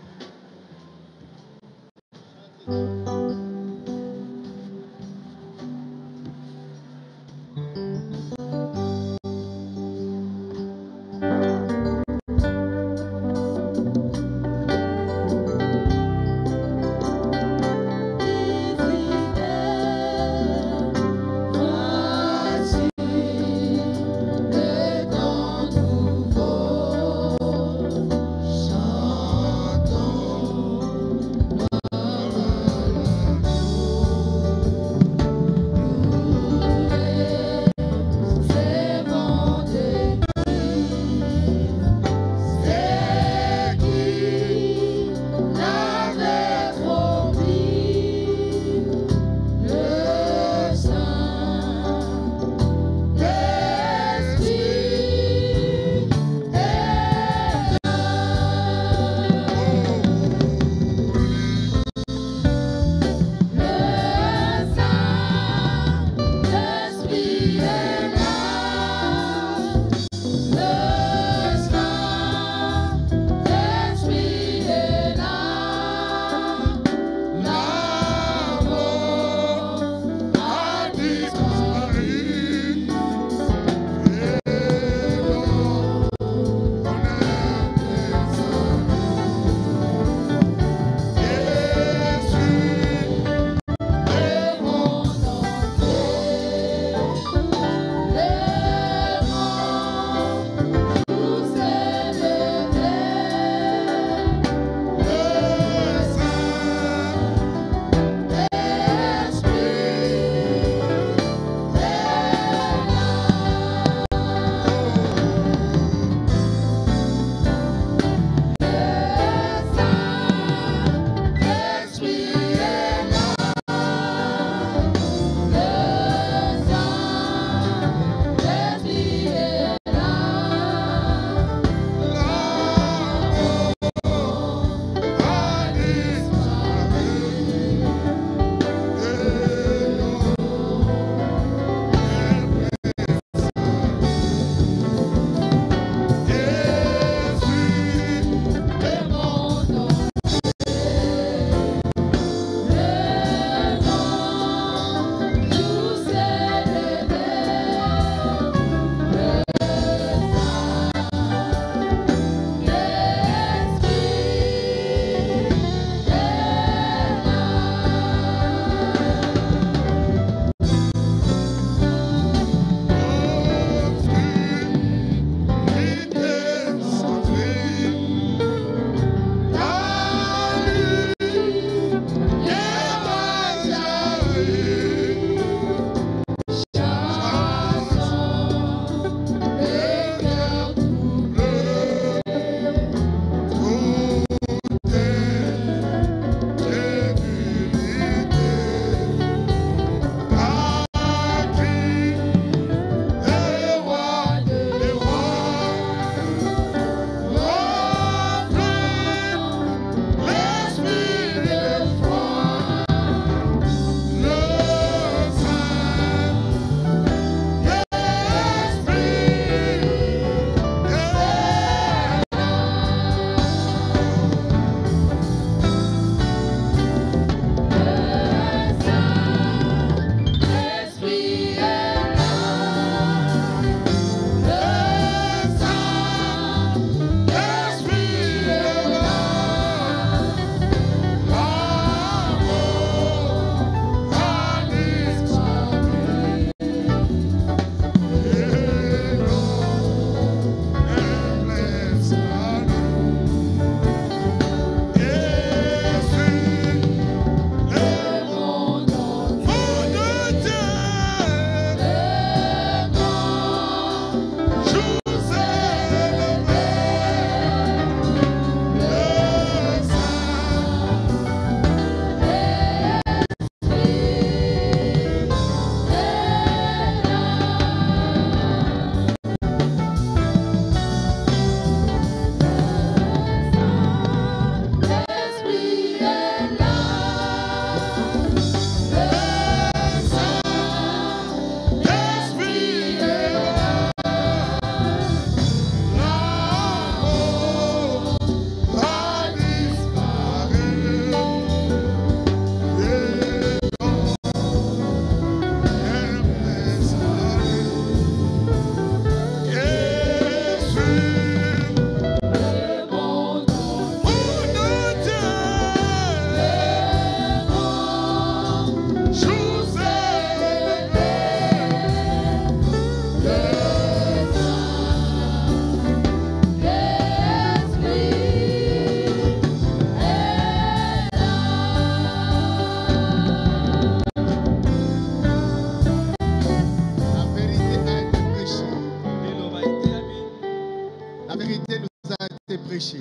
prêché.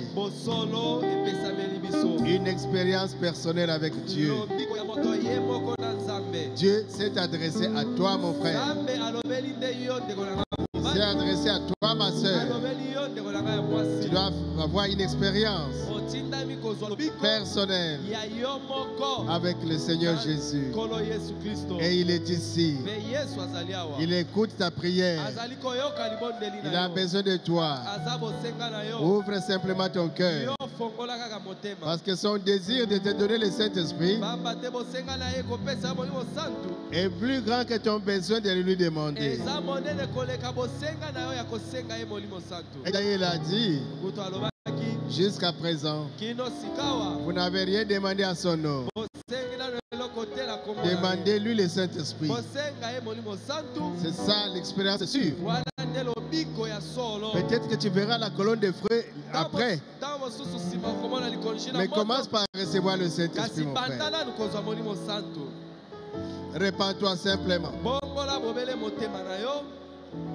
Une expérience personnelle avec Dieu. Dieu s'est adressé à toi, mon frère. Il s'est adressé à toi, ma soeur. Tu dois avoir une expérience personnelle avec le Seigneur Jésus. Et il est ici. Il écoute ta prière. Il a besoin de toi. Ouvre simplement ton cœur. Parce que son désir de te donner le Saint-Esprit est plus grand que ton besoin de lui demander. Et il a dit, jusqu'à présent, vous n'avez rien demandé à son nom. Demandez-lui le Saint-Esprit. C'est ça l'expérience sûre. Peut-être que tu verras la colonne de feu après. Mais commence par recevoir le Saint-Esprit, mon frère. Répands-toi simplement.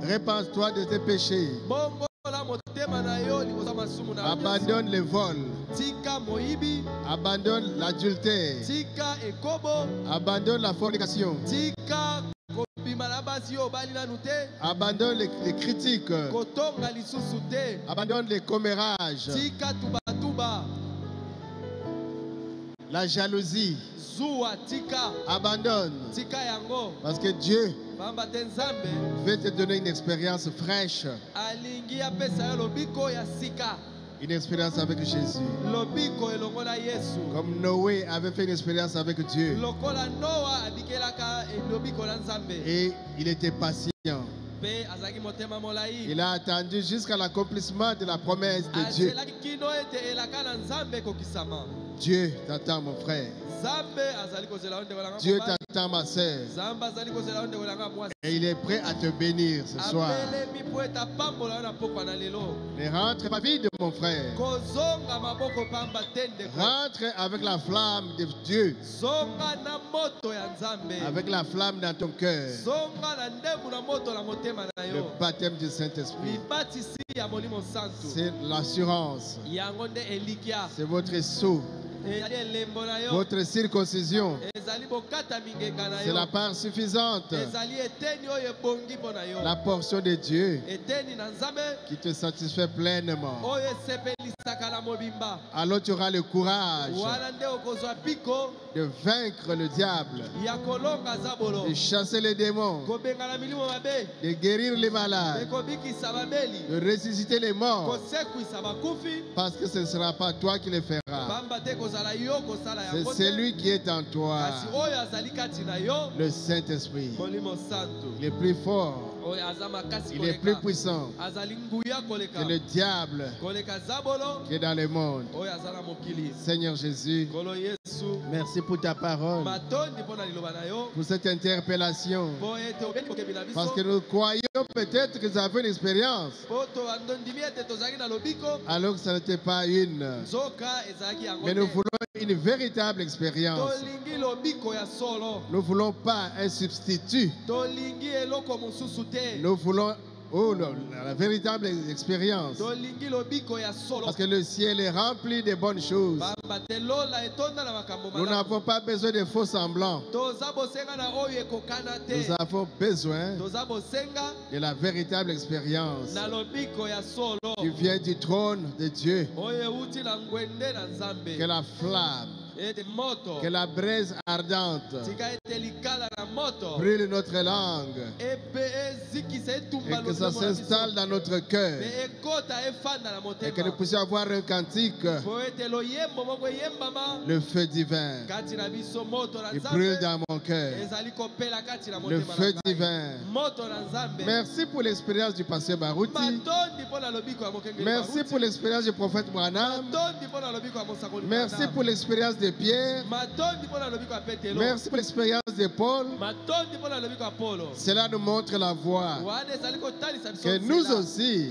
Répands-toi de tes péchés. Abandonne le vol. Abandonne l'adultère. Abandonne la fornication. Abandonne les critiques. Abandonne les commérages. La jalousie. Abandonne. Parce que Dieu veut te donner une expérience fraîche. Une expérience avec Jésus. Comme Noé avait fait une expérience avec Dieu. Et il était patient. Il a attendu jusqu'à l'accomplissement de la promesse de Dieu. Dieu t'attend, mon frère. Dieu t'attend, ma sœur. Et il est prêt à te bénir ce soir. Ne rentre pas vide, mon frère. Rentre avec la flamme de Dieu. Avec la flamme dans ton cœur. Le baptême du Saint-Esprit. C'est l'assurance. C'est votre sceau. Votre circoncision. C'est la part suffisante. La portion de Dieu qui te satisfait pleinement. Alors tu auras le courage de vaincre le diable, de chasser les démons, de guérir les malades, de ressusciter les morts, parce que ce ne sera pas toi qui le feras. C'est celui qui est en toi, le Saint-Esprit. Il est plus fort. Il est plus puissant que le diable qui est dans le monde. Seigneur Jésus, merci pour ta parole, pour cette interpellation. Parce que nous croyons peut-être que nous avons une expérience, alors que ce n'était pas une. Mais nous voulons une véritable expérience. Nous ne voulons pas un substitut. Nous voulons la véritable expérience. Parce que le ciel est rempli de bonnes choses. Nous n'avons pas besoin de faux semblants. Nous avons besoin de la véritable expérience qui vient du trône de Dieu. Que la flamme, que la braise ardente brûle notre langue et que ça s'installe dans notre cœur et que nous puissions avoir un cantique, le feu divin. Il brûle dans mon cœur, le feu divin. Merci pour l'expérience du pasteur Barouti. Merci pour l'expérience du prophète Branham. Merci pour l'expérience de Pierre. Merci pour l'expérience de Paul. Cela nous montre la voie que nous aussi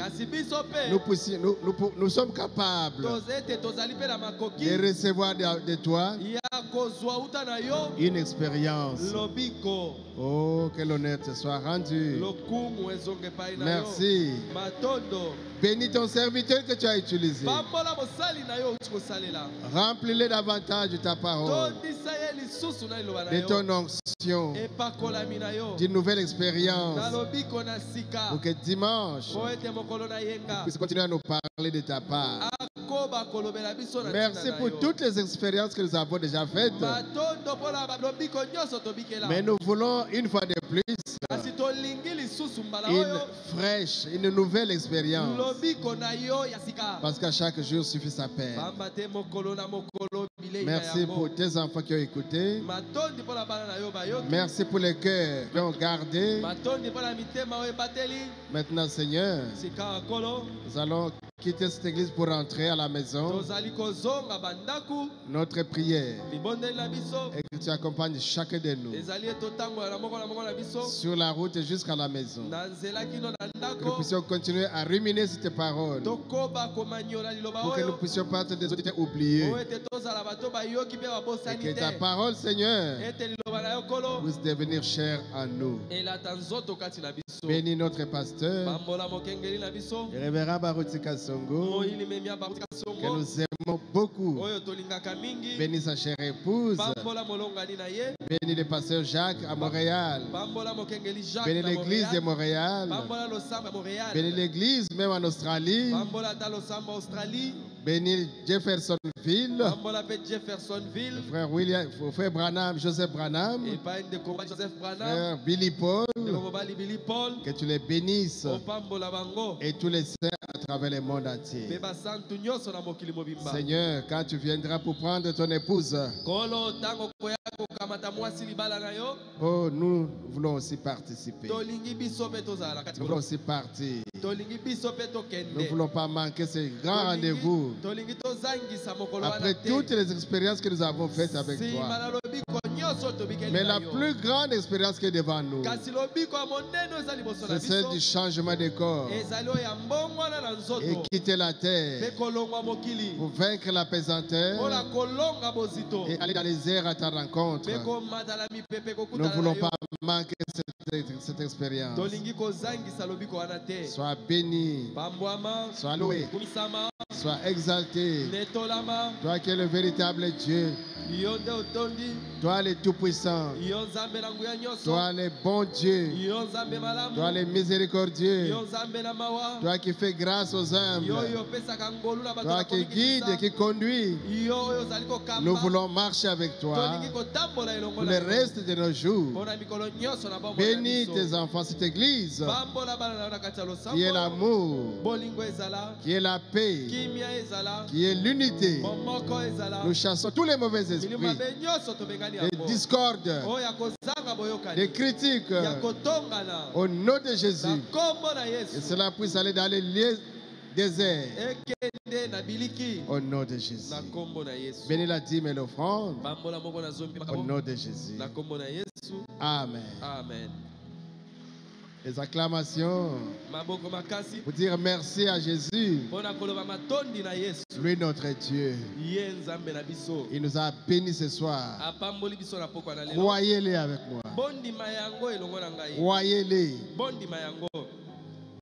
nous sommes capables de recevoir de toi une expérience. Oh, que l'honneur te soit rendu. Merci. Bénis ton serviteur que tu as utilisé. Remplis-le davantage de ta parole, de ton onction, d'une nouvelle expérience, pour que dimanche, tu puisses continuer à nous parler de ta part. Merci pour toutes les expériences que nous avons déjà faites. Mais nous voulons une fois de plus une fraîche, une nouvelle expérience. Parce qu'à chaque jour suffit sa paix. Merci pour tes enfants qui ont écouté. Merci pour les cœurs qui ont gardé. Maintenant, Seigneur, nous allons quitter cette église pour rentrer à la maison. Notre prière est que tu accompagnes chacun de nous sur la route jusqu'à la maison. Que nous puissions continuer à ruminer cette parole. Pour que nous puissions pas être des auditeurs oubliés. Et que ta parole, Seigneur, puisse devenir chère à nous. Bénis notre pasteur, le révérend Baruti Kasongo, que nous aimons beaucoup. Bénis sa chère épouse. Bénis le pasteur Jacques à Montréal. Bénis l'église de Montréal. Bénis l'église même en Australie. Bénis Jeffersonville. Frère William, frère Branham, Joseph Branham. Frère Billy Paul. Que tu les bénisses. Et tous les saints à travers le monde entier. Seigneur, quand tu viendras pour prendre ton épouse, oh, nous voulons aussi participer. Nous voulons aussi partir. Nous ne voulons pas manquer ce grand rendez-vous. Après toutes les expériences que nous avons faites avec toi. Mais la plus grande expérience qui est devant nous, c'est celle du changement de corps. Et quitter la terre pour vaincre la pesanteur et aller dans les airs à ta rencontre. Nous ne voulons pas manquer cette expérience. Sois béni, sois loué, sois exalté. Toi qui es le véritable Dieu, toi le Tout-Puissant, toi le bon Dieu, toi le miséricordieux, toi qui fais grâce aux humbles, toi qui guides et qui conduis. Nous voulons marcher avec toi pour le reste de nos jours. Bénis tes enfants, cette église qui est l'amour, qui est la paix, qui est l'unité. Nous chassons tous les mauvais esprits, les discordes, les critiques au nom de Jésus. Et cela puisse aller dans les lieux déserts au nom de Jésus. Bénis la dîme et l'offrande au nom de Jésus. Amen. Amen. Les acclamations pour dire merci à Jésus, lui notre Dieu. Il nous a bénis ce soir. Croyez-les avec moi. Croyez-les.